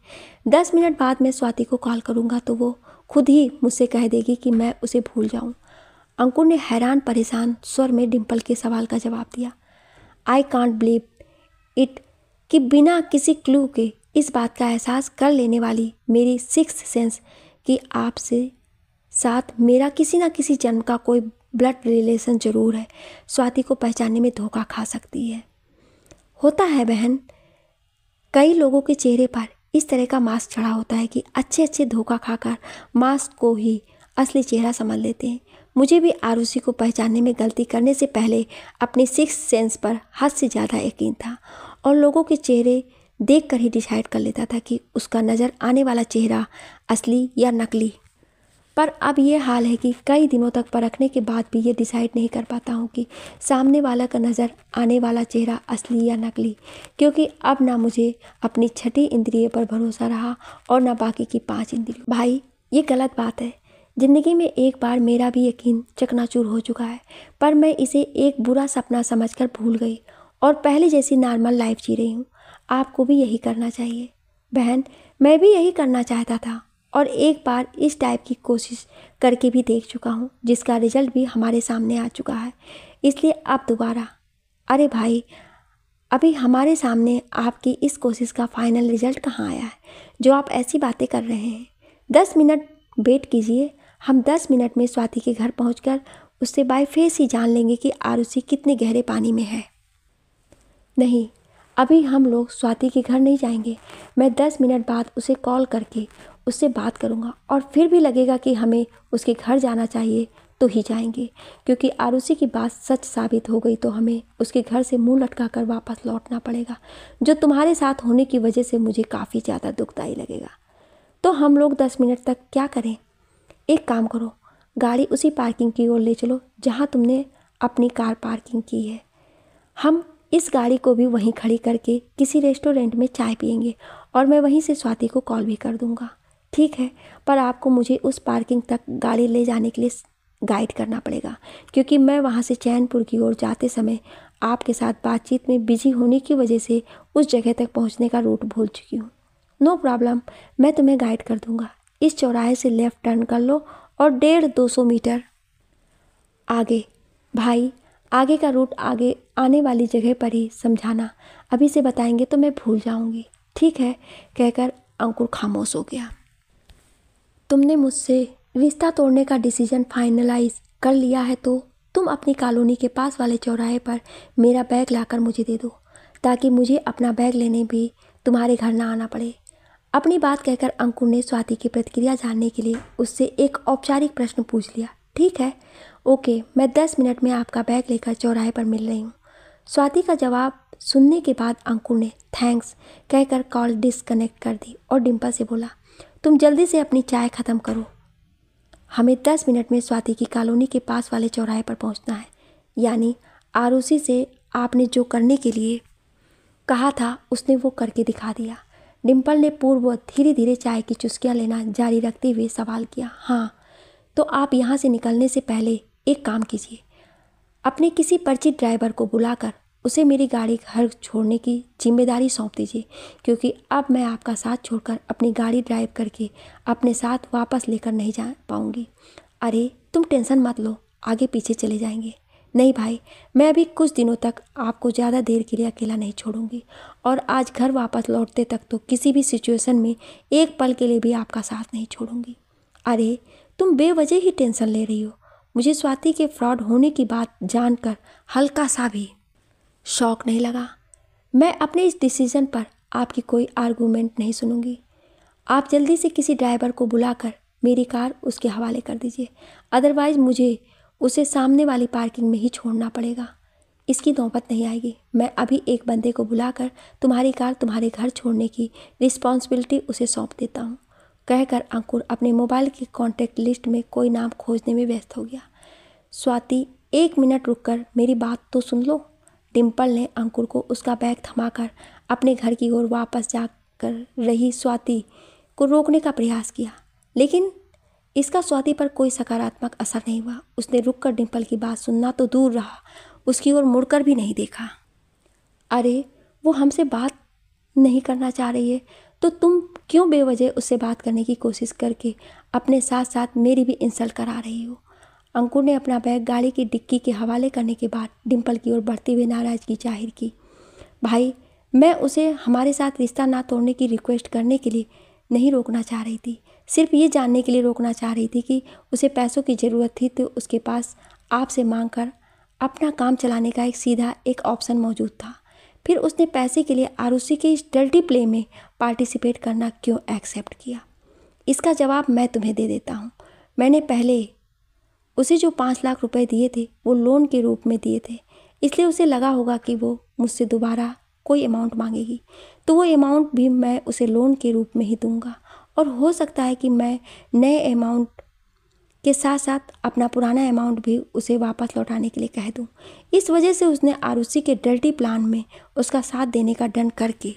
10 मिनट बाद मैं स्वाति को कॉल करूँगा तो वो खुद ही मुझसे कह देगी कि मैं उसे भूल जाऊँ। अंकुर ने हैरान परेशान स्वर में डिम्पल के सवाल का जवाब दिया। आई कांट बिलीव इट कि बिना किसी क्लू के इस बात का एहसास कर लेने वाली मेरी सिक्स्थ सेंस कि आपसे साथ मेरा किसी न किसी जन्म का कोई ब्लड रिलेशन ज़रूर है, स्वाति को पहचानने में धोखा खा सकती है। होता है बहन, कई लोगों के चेहरे पर इस तरह का मास्क चढ़ा होता है कि अच्छे धोखा खाकर मास्क को ही असली चेहरा समझ लेते हैं। मुझे भी आरुषि को पहचानने में गलती करने से पहले अपनी सिक्स्थ सेंस पर हद से ज़्यादा यकीन था और लोगों के चेहरे देखकर ही डिसाइड कर लेता था कि उसका नज़र आने वाला चेहरा असली या नकली। पर अब ये हाल है कि कई दिनों तक परखने के बाद भी ये डिसाइड नहीं कर पाता हूँ कि सामने वाला का नज़र आने वाला चेहरा असली या नकली, क्योंकि अब ना मुझे अपनी छठी इंद्रिय पर भरोसा रहा और ना बाकी की 5 इंद्रियों। भाई, ये गलत बात है। ज़िंदगी में एक बार मेरा भी यकीन चकनाचूर हो चुका है, पर मैं इसे एक बुरा सपना समझकर भूल गई और पहले जैसी नॉर्मल लाइफ जी रही हूँ। आपको भी यही करना चाहिए बहन। मैं भी यही करना चाहता था और एक बार इस टाइप की कोशिश करके भी देख चुका हूँ, जिसका रिजल्ट भी हमारे सामने आ चुका है। इसलिए अब दोबारा, अरे भाई, अभी हमारे सामने आपकी इस कोशिश का फाइनल रिजल्ट कहाँ आया है जो आप ऐसी बातें कर रहे हैं? 10 मिनट वेट कीजिए, हम 10 मिनट में स्वाति के घर पहुंचकर उससे बाय फेस ही जान लेंगे कि आरुषि कितने गहरे पानी में है। नहीं, अभी हम लोग स्वाति के घर नहीं जाएंगे। मैं 10 मिनट बाद उसे कॉल करके उससे बात करूंगा और फिर भी लगेगा कि हमें उसके घर जाना चाहिए तो ही जाएंगे, क्योंकि आरुषि की बात सच साबित हो गई तो हमें उसके घर से मुंह लटका कर वापस लौटना पड़ेगा, जो तुम्हारे साथ होने की वजह से मुझे काफ़ी ज़्यादा दुखदाई लगेगा। तो हम लोग 10 मिनट तक क्या करें? एक काम करो, गाड़ी उसी पार्किंग की ओर ले चलो जहाँ तुमने अपनी कार पार्किंग की है। हम इस गाड़ी को भी वहीं खड़ी करके किसी रेस्टोरेंट में चाय पियेंगे और मैं वहीं से स्वाति को कॉल भी कर दूंगा। ठीक है, पर आपको मुझे उस पार्किंग तक गाड़ी ले जाने के लिए गाइड करना पड़ेगा, क्योंकि मैं वहां से चैनपुर की ओर जाते समय आपके साथ बातचीत में बिजी होने की वजह से उस जगह तक पहुंचने का रूट भूल चुकी हूँ। नो प्रॉब्लम, मैं तुम्हें गाइड कर दूंगा। इस चौराहे से लेफ़्ट टर्न कर लो और 150-200 मीटर आगे। भाई, आगे का रूट आगे आने वाली जगह पर ही समझाना, अभी से बताएंगे तो मैं भूल जाऊंगी। ठीक है, कहकर अंकुर खामोश हो गया। तुमने मुझसे रिश्ता तोड़ने का डिसीजन फाइनलाइज कर लिया है तो तुम अपनी कॉलोनी के पास वाले चौराहे पर मेरा बैग लाकर मुझे दे दो, ताकि मुझे अपना बैग लेने भी तुम्हारे घर ना आना पड़े। अपनी बात कहकर अंकुर ने स्वाति की प्रतिक्रिया जानने के लिए उससे एक औपचारिक प्रश्न पूछ लिया। ठीक है, ओके, मैं 10 मिनट में आपका बैग लेकर चौराहे पर मिल रही हूँ। स्वाति का जवाब सुनने के बाद अंकुर ने थैंक्स कहकर कॉल डिस्कनेक्ट कर दी और डिम्पल से बोला, तुम जल्दी से अपनी चाय ख़त्म करो, हमें 10 मिनट में स्वाति की कॉलोनी के पास वाले चौराहे पर पहुंचना है। यानी आरुषि से आपने जो करने के लिए कहा था उसने वो करके दिखा दिया। डिम्पल ने पूर्व धीरे धीरे चाय की चुस्कियां लेना जारी रखते हुए सवाल किया। हाँ, तो आप यहाँ से निकलने से पहले एक काम कीजिए, अपने किसी परिचित ड्राइवर को बुलाकर उसे मेरी गाड़ी घर छोड़ने की जिम्मेदारी सौंप दीजिए, क्योंकि अब मैं आपका साथ छोड़कर अपनी गाड़ी ड्राइव करके अपने साथ वापस लेकर नहीं जा पाऊँगी। अरे तुम टेंशन मत लो, आगे पीछे चले जाएंगे। नहीं भाई, मैं अभी कुछ दिनों तक आपको ज़्यादा देर के लिए अकेला नहीं छोड़ूंगी, और आज घर वापस लौटते तक तो किसी भी सिचुएशन में एक पल के लिए भी आपका साथ नहीं छोड़ूंगी। अरे तुम बेवजह ही टेंशन ले रही हो। मुझे स्वाति के फ्रॉड होने की बात जानकर हल्का सा भी शौक नहीं लगा। मैं अपने इस डिसीजन पर आपकी कोई आर्गूमेंट नहीं सुनूंगी। आप जल्दी से किसी ड्राइवर को बुलाकर मेरी कार उसके हवाले कर दीजिए, अदरवाइज़ मुझे उसे सामने वाली पार्किंग में ही छोड़ना पड़ेगा। इसकी नौबत नहीं आएगी। मैं अभी एक बंदे को बुलाकर तुम्हारी कार तुम्हारे घर छोड़ने की रिस्पॉन्सिबिलिटी उसे सौंप देता हूँ, कहकर अंकुर अपने मोबाइल की कॉन्टैक्ट लिस्ट में कोई नाम खोजने में व्यस्त हो गया। स्वाति, 1 मिनट रुककर मेरी बात तो सुन लो। डिम्पल ने अंकुर को उसका बैग थमाकर अपने घर की ओर वापस जाकर रही स्वाति को रोकने का प्रयास किया, लेकिन इसका स्वाति पर कोई सकारात्मक असर नहीं हुआ। उसने रुककर डिम्पल की बात सुनना तो दूर रहा, उसकी ओर मुड़कर भी नहीं देखा। अरे वो हमसे बात नहीं करना चाह रही है तो तुम क्यों बेवजह उससे बात करने की कोशिश करके अपने साथ साथ मेरी भी इंसल्ट करा रही हो। अंकुर ने अपना बैग गाड़ी की डिक्की के हवाले करने के बाद डिम्पल की ओर बढ़ते हुए नाराज़गी जाहिर की। भाई, मैं उसे हमारे साथ रिश्ता ना तोड़ने की रिक्वेस्ट करने के लिए नहीं रोकना चाह रही थी, सिर्फ ये जानने के लिए रोकना चाह रही थी कि उसे पैसों की ज़रूरत थी तो उसके पास आपसे मांग कर अपना काम चलाने का एक ऑप्शन मौजूद था। फिर उसने पैसे के लिए आरुषि के इस डर्टी प्ले में पार्टिसिपेट करना क्यों एक्सेप्ट किया? इसका जवाब मैं तुम्हें दे देता हूँ। मैंने पहले उसे जो 5 लाख रुपए दिए थे वो लोन के रूप में दिए थे, इसलिए उसे लगा होगा कि वो मुझसे दोबारा कोई अमाउंट मांगेगी, तो वो अमाउंट भी मैं उसे लोन के रूप में ही दूंगा, और हो सकता है कि मैं नए अमाउंट के साथ साथ अपना पुराना अमाउंट भी उसे वापस लौटाने के लिए कह दूं। इस वजह से उसने आरुषि के डर्टी प्लान में उसका साथ देने का डन करके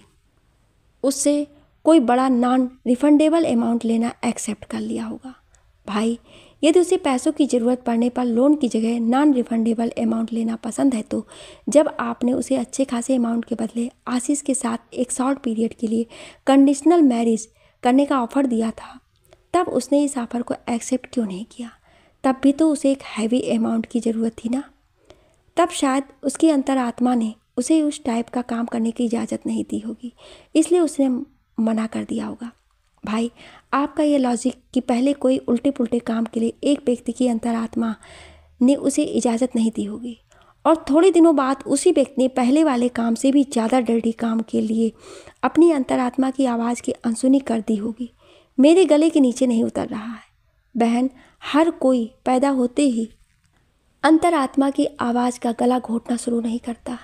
उससे कोई बड़ा नॉन रिफंडेबल अमाउंट लेना एक्सेप्ट कर लिया होगा। भाई, यदि उसे पैसों की ज़रूरत पड़ने पर लोन की जगह नॉन रिफंडेबल अमाउंट लेना पसंद है, तो जब आपने उसे अच्छे खासे अमाउंट के बदले आशीष के साथ एक शॉर्ट पीरियड के लिए कंडीशनल मैरिज करने का ऑफ़र दिया था, तब उसने इस ऑफ़र को एक्सेप्ट क्यों नहीं किया? तब भी तो उसे एक हैवी अमाउंट की ज़रूरत थी ना। तब शायद उसकी अंतरात्मा ने उसे उस टाइप का काम करने की इजाज़त नहीं दी होगी, इसलिए उसने मना कर दिया होगा। भाई, आपका ये लॉजिक कि पहले कोई उल्टे पुल्टे काम के लिए एक व्यक्ति की अंतरात्मा ने उसे इजाज़त नहीं दी होगी, और थोड़े दिनों बाद उसी व्यक्ति ने पहले वाले काम से भी ज़्यादा डर्टी काम के लिए अपनी अंतरात्मा की आवाज़ की अनसुनी कर दी होगी, मेरे गले के नीचे नहीं उतर रहा है। बहन, हर कोई पैदा होते ही अंतरात्मा की आवाज़ का गला घोटना शुरू नहीं करता।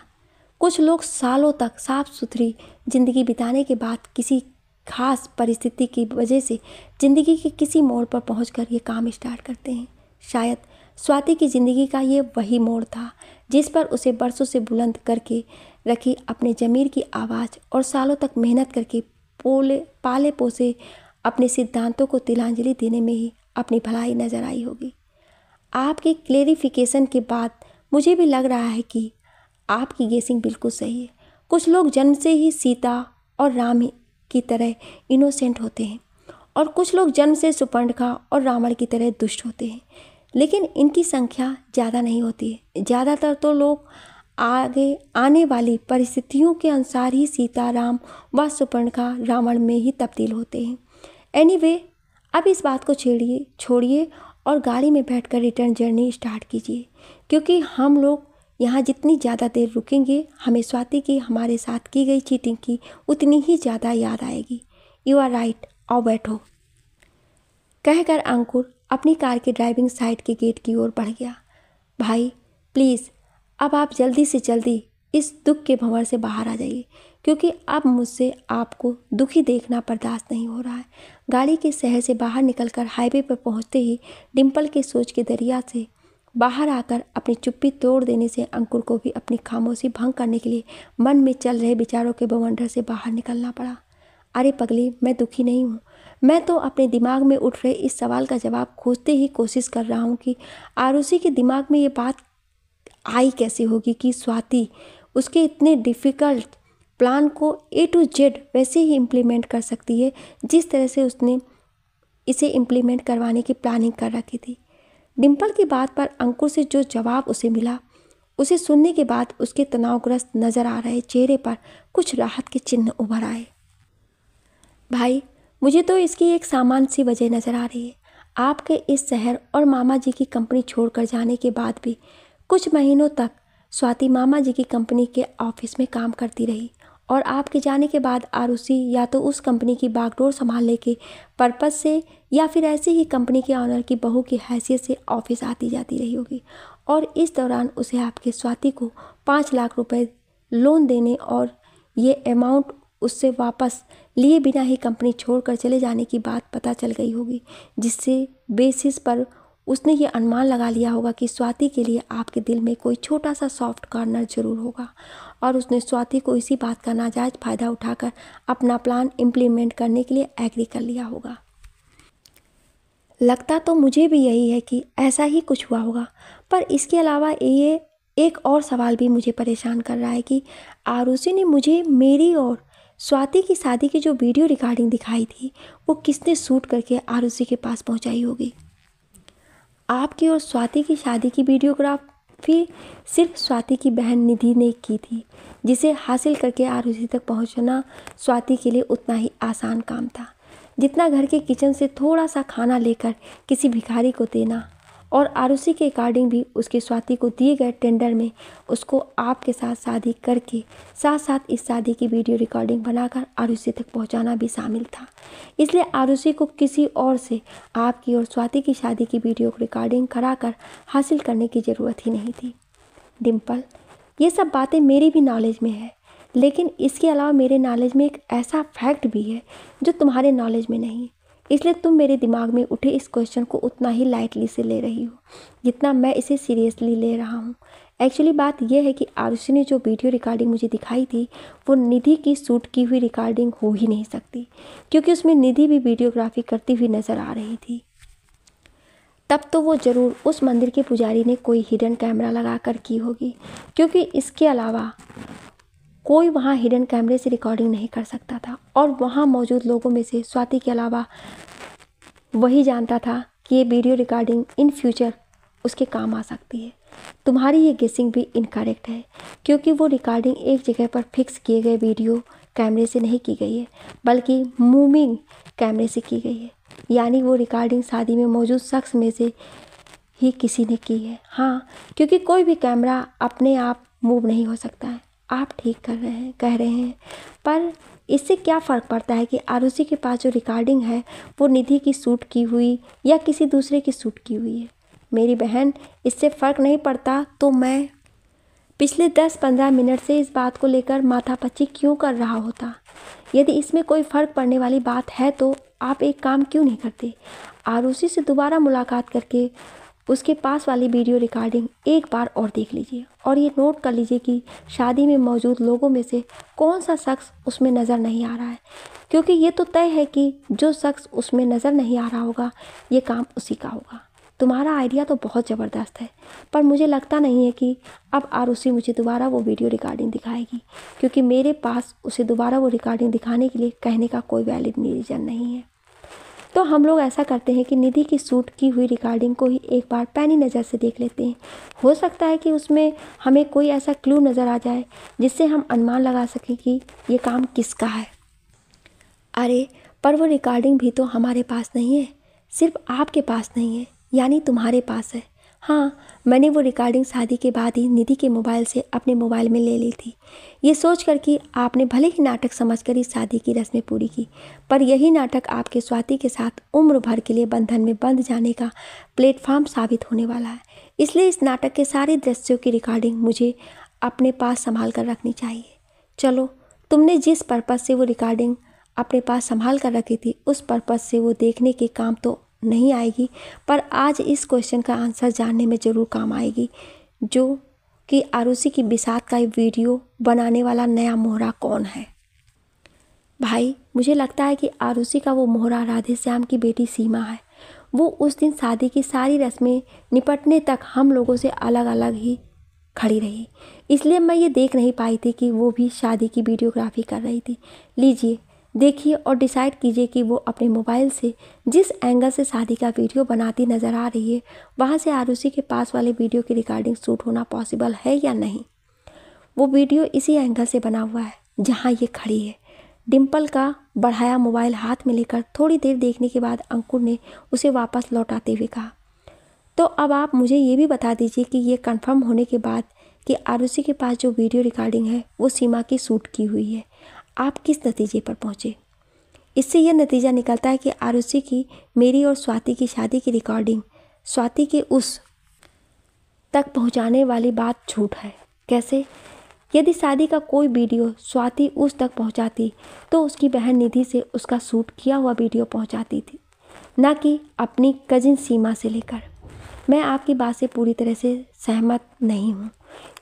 कुछ लोग सालों तक साफ सुथरी ज़िंदगी बिताने के बाद किसी खास परिस्थिति की वजह से ज़िंदगी के किसी मोड़ पर पहुंचकर ये काम स्टार्ट करते हैं। शायद स्वाति की ज़िंदगी का ये वही मोड़ था जिस पर उसे बरसों से बुलंद करके रखी अपने ज़मीर की आवाज़ और सालों तक मेहनत करके पाले पोसे अपने सिद्धांतों को तिलांजलि देने में ही अपनी भलाई नज़र आई होगी। आपकी क्लेरिफिकेशन के बाद मुझे भी लग रहा है कि आपकी गेसिंग बिल्कुल सही है। कुछ लोग जन्म से ही सीता और राम की तरह इनोसेंट होते हैं और कुछ लोग जन्म से सुपर्णखा और रावण की तरह दुष्ट होते हैं, लेकिन इनकी संख्या ज़्यादा नहीं होती है। ज़्यादातर तो लोग आगे आने वाली परिस्थितियों के अनुसार ही सीता, राम व सुपर्णखा रावण में ही तब्दील होते हैं। एनीवे, अब इस बात को छोड़िए और गाड़ी में बैठकर रिटर्न जर्नी स्टार्ट कीजिए, क्योंकि हम लोग यहाँ जितनी ज़्यादा देर रुकेंगे हमें स्वाति की हमारे साथ की गई चीटिंग की उतनी ही ज़्यादा याद आएगी। यू आर राइट, आओ बैठो, कहकर अंकुर अपनी कार के ड्राइविंग साइड के गेट की ओर बढ़ गया। भाई प्लीज़, अब आप जल्दी से जल्दी इस दुख के भंवर से बाहर आ जाइए, क्योंकि अब मुझसे आपको दुखी देखना बर्दाश्त नहीं हो रहा है। गाड़ी के शहर से बाहर निकलकर हाईवे पर पहुंचते ही डिम्पल के सोच के दरिया से बाहर आकर अपनी चुप्पी तोड़ देने से अंकुर को भी अपनी खामोशी भंग करने के लिए मन में चल रहे विचारों के बवंडर से बाहर निकलना पड़ा। अरे पगली, मैं दुखी नहीं हूँ। मैं तो अपने दिमाग में उठ रहे इस सवाल का जवाब खोजते ही कोशिश कर रहा हूँ कि आरुषि के दिमाग में ये बात आई कैसे होगी कि स्वाति उसके इतने डिफ़िकल्ट प्लान को A to Z वैसे ही इम्प्लीमेंट कर सकती है जिस तरह से उसने इसे इम्प्लीमेंट करवाने की प्लानिंग कर रखी थी। डिम्पल की बात पर अंकुर से जो जवाब उसे मिला, उसे सुनने के बाद उसके तनावग्रस्त नज़र आ रहे चेहरे पर कुछ राहत के चिन्ह उभर आए। भाई, मुझे तो इसकी एक सामान्य सी वजह नज़र आ रही है। आपके इस शहर और मामा जी की कंपनी छोड़कर जाने के बाद भी कुछ महीनों तक स्वाति मामा जी की कंपनी के ऑफिस में काम करती रही और आपके जाने के बाद आरुषि या तो उस कंपनी की बागडोर संभालने के पर्पस से या फिर ऐसे ही कंपनी के ऑनर की बहू की हैसियत से ऑफिस आती जाती रही होगी और इस दौरान उसे आपके स्वाति को 5 लाख रुपए लोन देने और ये अमाउंट उससे वापस लिए बिना ही कंपनी छोड़कर चले जाने की बात पता चल गई होगी, जिससे बेसिस पर उसने ये अनुमान लगा लिया होगा कि स्वाति के लिए आपके दिल में कोई छोटा सा सॉफ्ट कॉर्नर जरूर होगा और उसने स्वाति को इसी बात का नाजायज़ फ़ायदा उठाकर अपना प्लान इम्प्लीमेंट करने के लिए एग्री कर लिया होगा। लगता तो मुझे भी यही है कि ऐसा ही कुछ हुआ होगा, पर इसके अलावा ये एक और सवाल भी मुझे परेशान कर रहा है कि आरुषि ने मुझे मेरी और स्वाति की शादी की जो वीडियो रिकॉर्डिंग दिखाई थी वो किसने शूट करके आरुषि के पास पहुंचाई होगी। आपकी और स्वाति की शादी की वीडियोग्राफी सिर्फ स्वाति की बहन निधि ने की थी, जिसे हासिल करके आरुषि तक पहुंचना स्वाति के लिए उतना ही आसान काम था जितना घर के किचन से थोड़ा सा खाना लेकर किसी भिखारी को देना। और आरुषि के अकॉर्डिंग भी उसके स्वाति को दिए गए टेंडर में उसको आपके साथ शादी करके साथ साथ इस शादी की वीडियो रिकॉर्डिंग बनाकर आरुषि तक पहुंचाना भी शामिल था। इसलिए आरुषि को किसी और से आपकी और स्वाति की शादी की वीडियो रिकॉर्डिंग कराकर हासिल करने की ज़रूरत ही नहीं थी। डिम्पल, ये सब बातें मेरी भी नॉलेज में है, लेकिन इसके अलावा मेरे नॉलेज में एक ऐसा फैक्ट भी है जो तुम्हारे नॉलेज में नहीं है। इसलिए तुम मेरे दिमाग में उठे इस क्वेश्चन को उतना ही लाइटली से ले रही हो जितना मैं इसे सीरियसली ले रहा हूँ। एक्चुअली बात यह है कि आरुषि ने जो वीडियो रिकॉर्डिंग मुझे दिखाई थी वो निधि की शूट की हुई रिकॉर्डिंग हो ही नहीं सकती, क्योंकि उसमें निधि भी वीडियोग्राफी करती हुई नज़र आ रही थी। तब तो वो ज़रूर उस मंदिर के पुजारी ने कोई हिडन कैमरा लगा कर की होगी, क्योंकि इसके अलावा कोई वहाँ हिडन कैमरे से रिकॉर्डिंग नहीं कर सकता था और वहाँ मौजूद लोगों में से स्वाति के अलावा वही जानता था कि ये वीडियो रिकॉर्डिंग इन फ्यूचर उसके काम आ सकती है। तुम्हारी ये गेसिंग भी इनकरेक्ट है, क्योंकि वो रिकॉर्डिंग एक जगह पर फिक्स किए गए वीडियो कैमरे से नहीं की गई है, बल्कि मूविंग कैमरे से की गई है। यानी वो रिकॉर्डिंग शादी में मौजूद शख्स में से ही किसी ने की है। हाँ, क्योंकि कोई भी कैमरा अपने आप मूव नहीं हो सकता है। आप ठीक कह रहे हैं, पर इससे क्या फ़र्क पड़ता है कि आरुषि के पास जो रिकॉर्डिंग है वो निधि की शूट की हुई या किसी दूसरे की शूट की हुई है। मेरी बहन, इससे फ़र्क नहीं पड़ता तो मैं पिछले 10-15 मिनट से इस बात को लेकर माथापच्ची क्यों कर रहा होता। यदि इसमें कोई फ़र्क पड़ने वाली बात है तो आप एक काम क्यों नहीं करते, आरुषि से दोबारा मुलाकात करके उसके पास वाली वीडियो रिकॉर्डिंग एक बार और देख लीजिए और ये नोट कर लीजिए कि शादी में मौजूद लोगों में से कौन सा शख्स उसमें नज़र नहीं आ रहा है, क्योंकि ये तो तय है कि जो शख्स उसमें नज़र नहीं आ रहा होगा ये काम उसी का होगा। तुम्हारा आइडिया तो बहुत ज़बरदस्त है, पर मुझे लगता नहीं है कि अब आरुषि मुझे दोबारा वो वीडियो रिकॉर्डिंग दिखाएगी, क्योंकि मेरे पास उसे दोबारा वो रिकॉर्डिंग दिखाने के लिए कहने का कोई वैलिड रीज़न नहीं है। तो हम लोग ऐसा करते हैं कि निधि की शूट की हुई रिकॉर्डिंग को ही एक बार पैनी नज़र से देख लेते हैं। हो सकता है कि उसमें हमें कोई ऐसा क्लू नज़र आ जाए जिससे हम अनुमान लगा सकें कि ये काम किसका है। अरे पर वो रिकॉर्डिंग भी तो हमारे पास नहीं है, सिर्फ आपके पास नहीं है, यानी तुम्हारे पास है। हाँ, मैंने वो रिकॉर्डिंग शादी के बाद ही निधि के मोबाइल से अपने मोबाइल में ले ली थी, ये सोचकर कि आपने भले ही नाटक समझकर इस शादी की रस्में पूरी की, पर यही नाटक आपके स्वाति के साथ उम्र भर के लिए बंधन में बंध जाने का प्लेटफॉर्म साबित होने वाला है। इसलिए इस नाटक के सारे दृश्यों की रिकॉर्डिंग मुझे अपने पास संभाल कर रखनी चाहिए। चलो, तुमने जिस पर्पज़ से वो रिकॉर्डिंग अपने पास संभाल कर रखी थी, उस पर्पज़ से वो देखने के काम तो नहीं आएगी, पर आज इस क्वेश्चन का आंसर जानने में ज़रूर काम आएगी, जो कि आरुषि की बिसात का वीडियो बनाने वाला नया मोहरा कौन है। भाई, मुझे लगता है कि आरुषि का वो मोहरा राधेश्याम की बेटी सीमा है। वो उस दिन शादी की सारी रस्में निपटने तक हम लोगों से अलग अलग ही खड़ी रही, इसलिए मैं ये देख नहीं पाई थी कि वो भी शादी की वीडियोग्राफी कर रही थी। लीजिए, देखिए और डिसाइड कीजिए कि वो अपने मोबाइल से जिस एंगल से शादी का वीडियो बनाती नज़र आ रही है, वहाँ से आरुषि के पास वाले वीडियो की रिकॉर्डिंग शूट होना पॉसिबल है या नहीं। वो वीडियो इसी एंगल से बना हुआ है जहाँ ये खड़ी है। डिम्पल का बढ़ाया मोबाइल हाथ में लेकर थोड़ी देर देखने के बाद अंकुर ने उसे वापस लौटाते हुए कहा, तो अब आप मुझे ये भी बता दीजिए कि ये कंफर्म होने के बाद कि आरुषि के पास जो वीडियो रिकॉर्डिंग है वो सीमा की शूट की हुई है, आप किस नतीजे पर पहुँचे। इससे यह नतीजा निकलता है कि आरुषि की मेरी और स्वाति की शादी की रिकॉर्डिंग स्वाति के उस तक पहुंचाने वाली बात झूठ है। कैसे? यदि शादी का कोई वीडियो स्वाति उस तक पहुंचाती तो उसकी बहन निधि से उसका शूट किया हुआ वीडियो पहुंचाती थी, ना कि अपनी कजिन सीमा से लेकर। मैं आपकी बात से पूरी तरह से सहमत नहीं हूँ,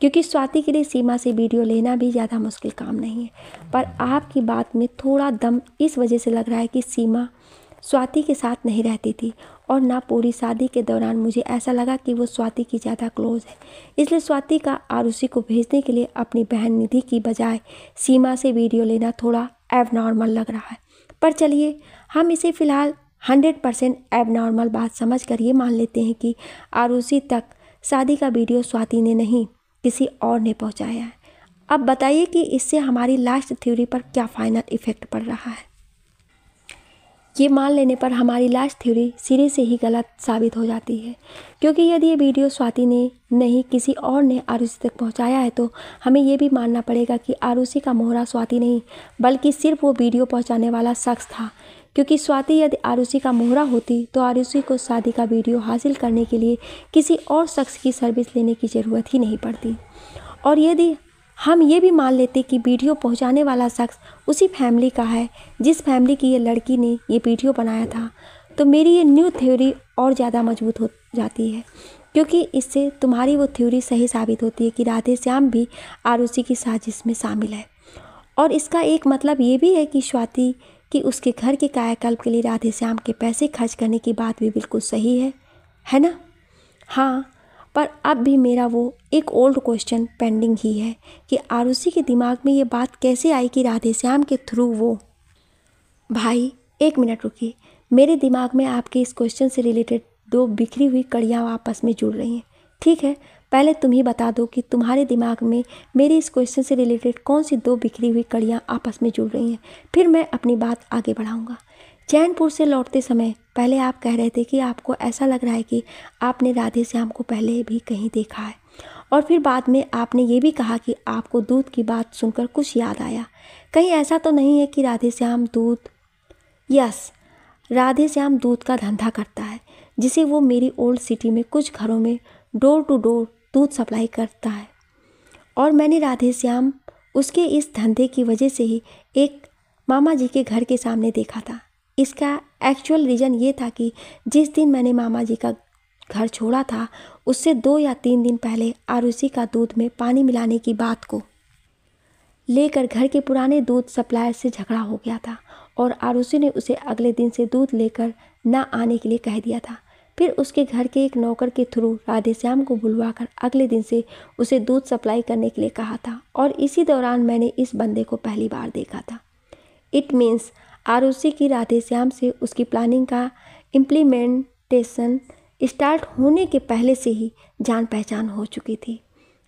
क्योंकि स्वाति के लिए सीमा से वीडियो लेना भी ज़्यादा मुश्किल काम नहीं है, पर आपकी बात में थोड़ा दम इस वजह से लग रहा है कि सीमा स्वाति के साथ नहीं रहती थी, और ना पूरी शादी के दौरान मुझे ऐसा लगा कि वो स्वाति की ज़्यादा क्लोज है। इसलिए स्वाति का आरुषि को भेजने के लिए अपनी बहन निधि की बजाय सीमा से वीडियो लेना थोड़ा एबनॉर्मल लग रहा है। पर चलिए, हम इसे फ़िलहाल 100% एबनॉर्मल बात समझ कर ये मान लेते हैं कि आरुषि तक शादी का वीडियो स्वाति ने नहीं, किसी और ने पहुंचाया है। अब बताइए कि इससे हमारी लास्ट थ्योरी पर क्या फाइनल इफेक्ट पड़ रहा है। ये मान लेने पर हमारी लास्ट थ्योरी सिरे से ही गलत साबित हो जाती है, क्योंकि यदि ये वीडियो स्वाति ने नहीं किसी और ने आरुषि तक पहुंचाया है तो हमें ये भी मानना पड़ेगा कि आरुषि का मोहरा स्वाति नहीं बल्कि सिर्फ वो वीडियो पहुंचाने वाला शख्स था, क्योंकि स्वाति यदि आरुषि का मोहरा होती तो आरुषि को शादी का वीडियो हासिल करने के लिए किसी और शख्स की सर्विस लेने की ज़रूरत ही नहीं पड़ती। और यदि हम ये भी मान लेते कि वीडियो पहुंचाने वाला शख्स उसी फैमिली का है जिस फैमिली की ये लड़की ने ये वीडियो बनाया था, तो मेरी ये न्यू थ्योरी और ज़्यादा मजबूत हो जाती है, क्योंकि इससे तुम्हारी वो थ्योरी सही साबित होती है कि राधेश्याम भी आरुषि की साजिश में शामिल है। और इसका एक मतलब ये भी है कि स्वाति की उसके घर के कायाकल्प के लिए राधेश्याम के पैसे खर्च करने की बात भी बिल्कुल सही है ना? हाँ, पर अब भी मेरा वो एक ओल्ड क्वेश्चन पेंडिंग ही है कि आरुषि के दिमाग में ये बात कैसे आई कि राधेश्याम के थ्रू वो। भाई, एक मिनट रुकिए, मेरे दिमाग में आपके इस क्वेश्चन से रिलेटेड दो बिखरी हुई कड़ियाँ आपस में जुड़ रही हैं। ठीक है, पहले तुम ही बता दो कि तुम्हारे दिमाग में मेरे इस क्वेश्चन से रिलेटेड कौन सी दो बिखरी हुई कड़ियाँ आपस में जुड़ रही हैं, फिर मैं अपनी बात आगे बढ़ाऊँगा। चैनपुर से लौटते समय पहले आप कह रहे थे कि आपको ऐसा लग रहा है कि आपने राधेश्याम को पहले भी कहीं देखा है, और फिर बाद में आपने ये भी कहा कि आपको दूध की बात सुनकर कुछ याद आया। कहीं ऐसा तो नहीं है कि राधेश्याम राधेश्याम दूध का धंधा करता है, जिसे वो मेरी ओल्ड सिटी में कुछ घरों में डोर टू डोर दूध सप्लाई करता है, और मैंने राधेश्याम उसके इस धंधे की वजह से ही एक मामा जी के घर के सामने देखा था। इसका एक्चुअल रीज़न ये था कि जिस दिन मैंने मामा जी का घर छोड़ा था, उससे 2 या 3 दिन पहले आरुषि का दूध में पानी मिलाने की बात को लेकर घर के पुराने दूध सप्लायर से झगड़ा हो गया था, और आरुषि ने उसे अगले दिन से दूध लेकर ना आने के लिए कह दिया था। फिर उसके घर के एक नौकर के थ्रू राधेश्याम को बुलवाकर अगले दिन से उसे दूध सप्लाई करने के लिए कहा था और इसी दौरान मैंने इस बंदे को पहली बार देखा था। इट मीन्स आरुषि की राधेश्याम से उसकी प्लानिंग का इम्प्लीमेंटेशन स्टार्ट होने के पहले से ही जान पहचान हो चुकी थी।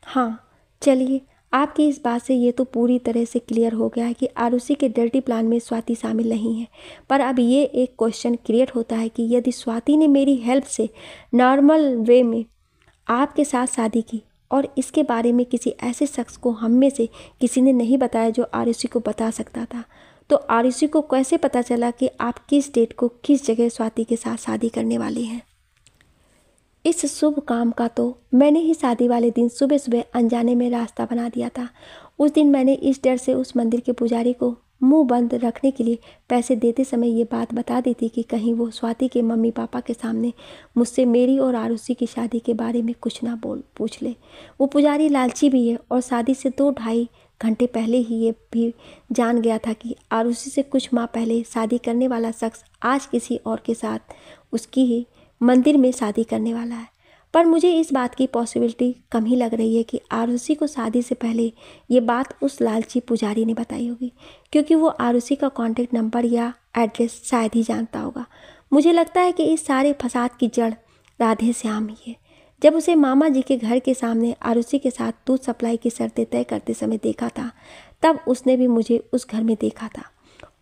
हाँ, चलिए, आपकी इस बात से ये तो पूरी तरह से क्लियर हो गया है कि आरुषि के डर्टी प्लान में स्वाति शामिल नहीं है। पर अब ये एक क्वेश्चन क्रिएट होता है कि यदि स्वाति ने मेरी हेल्प से नॉर्मल वे में आपके साथ शादी की और इसके बारे में किसी ऐसे शख्स को हम में से किसी ने नहीं बताया जो आरुषि को बता सकता था, तो आरुषि को कैसे पता चला कि आप किस डेट को किस जगह स्वाति के साथ शादी करने वाली हैं? इस शुभ काम का तो मैंने ही शादी वाले दिन सुबह सुबह अनजाने में रास्ता बना दिया था। उस दिन मैंने इस डर से उस मंदिर के पुजारी को मुंह बंद रखने के लिए पैसे देते समय ये बात बता दी थी कि कहीं वो स्वाति के मम्मी पापा के सामने मुझसे मेरी और आरुषि की शादी के बारे में कुछ ना पूछ ले। वो पुजारी लालची भी है और शादी से 2-2.5 घंटे पहले ही ये भी जान गया था कि आरुषि से कुछ माह पहले शादी करने वाला शख्स आज किसी और के साथ उसकी ही मंदिर में शादी करने वाला है। पर मुझे इस बात की पॉसिबिलिटी कम ही लग रही है कि आरुषि को शादी से पहले ये बात उस लालची पुजारी ने बताई होगी, क्योंकि वो आरुषि का कॉन्टैक्ट नंबर या एड्रेस शायद ही जानता होगा। मुझे लगता है कि इस सारे फसाद की जड़ राधेश्याम ही है। जब उसे मामा जी के घर के सामने आरुषि के साथ दूध सप्लाई की शर्तें तय करते समय देखा था, तब उसने भी मुझे उस घर में देखा था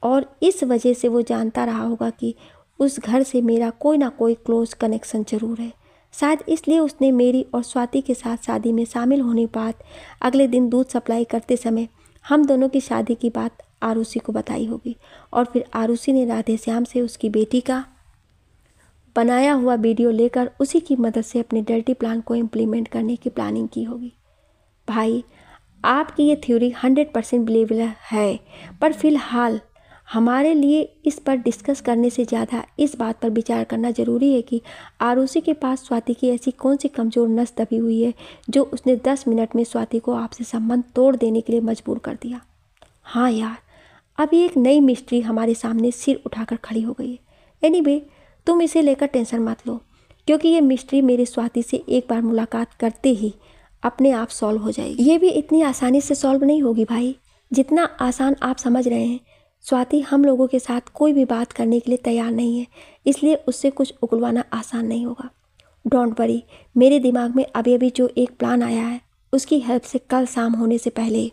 और इस वजह से वो जानता रहा होगा कि उस घर से मेरा कोई ना कोई क्लोज कनेक्शन जरूर है। शायद इसलिए उसने मेरी और स्वाति के साथ शादी में शामिल होने के बाद अगले दिन दूध सप्लाई करते समय हम दोनों की शादी की बात आरुषि को बताई होगी और फिर आरुषि ने राधेश्याम से उसकी बेटी का बनाया हुआ वीडियो लेकर उसी की मदद से अपने डर्टी प्लान को इम्प्लीमेंट करने की प्लानिंग की होगी। भाई, आपकी ये थ्योरी 100% बिलीवेबल है, पर फिलहाल हमारे लिए इस पर डिस्कस करने से ज़्यादा इस बात पर विचार करना ज़रूरी है कि आरुषि के पास स्वाति की ऐसी कौन सी कमज़ोर नस दबी हुई है जो उसने 10 मिनट में स्वाति को आपसे संबंध तोड़ देने के लिए मजबूर कर दिया। हाँ यार, अभी एक नई मिस्ट्री हमारे सामने सिर उठाकर खड़ी हो गई है। एनीवे, तुम इसे लेकर टेंशन मत लो, क्योंकि ये मिस्ट्री मेरी स्वाति से एक बार मुलाकात करते ही अपने आप सॉल्व हो जाएगी। ये भी इतनी आसानी से सॉल्व नहीं होगी भाई, जितना आसान आप समझ रहे हैं। स्वाति हम लोगों के साथ कोई भी बात करने के लिए तैयार नहीं है, इसलिए उससे कुछ उगलवाना आसान नहीं होगा। डोंट वरी, मेरे दिमाग में अभी अभी जो एक प्लान आया है उसकी हेल्प से कल शाम होने से पहले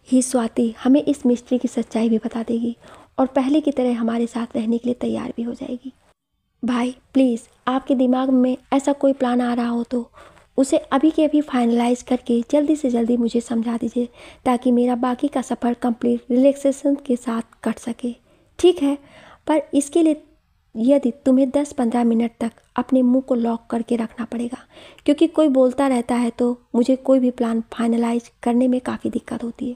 ही स्वाति हमें इस मिस्ट्री की सच्चाई भी बता देगी और पहले की तरह हमारे साथ रहने के लिए तैयार भी हो जाएगी। भाई प्लीज़, आपके दिमाग में ऐसा कोई प्लान आ रहा हो तो उसे अभी के अभी फाइनलाइज करके जल्दी से जल्दी मुझे समझा दीजिए, ताकि मेरा बाकी का सफ़र कंप्लीट रिलैक्सेशन के साथ कट सके। ठीक है, पर इसके लिए यदि तुम्हें 10-15 मिनट तक अपने मुंह को लॉक करके रखना पड़ेगा, क्योंकि कोई बोलता रहता है तो मुझे कोई भी प्लान फाइनलाइज करने में काफ़ी दिक्कत होती है।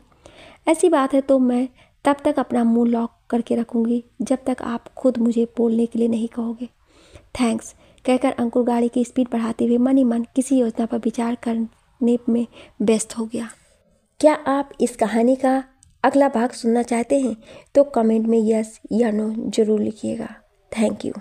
ऐसी बात है तो मैं तब तक अपना मुंह लॉक करके रखूँगी जब तक आप खुद मुझे बोलने के लिए नहीं कहोगे। थैंक्स कहकर अंकुर गाड़ी की स्पीड बढ़ाते हुए मन ही मन किसी योजना पर विचार करने में व्यस्त हो गया। क्या आप इस कहानी का अगला भाग सुनना चाहते हैं? तो कमेंट में यस या नो ज़रूर लिखिएगा। Thank you.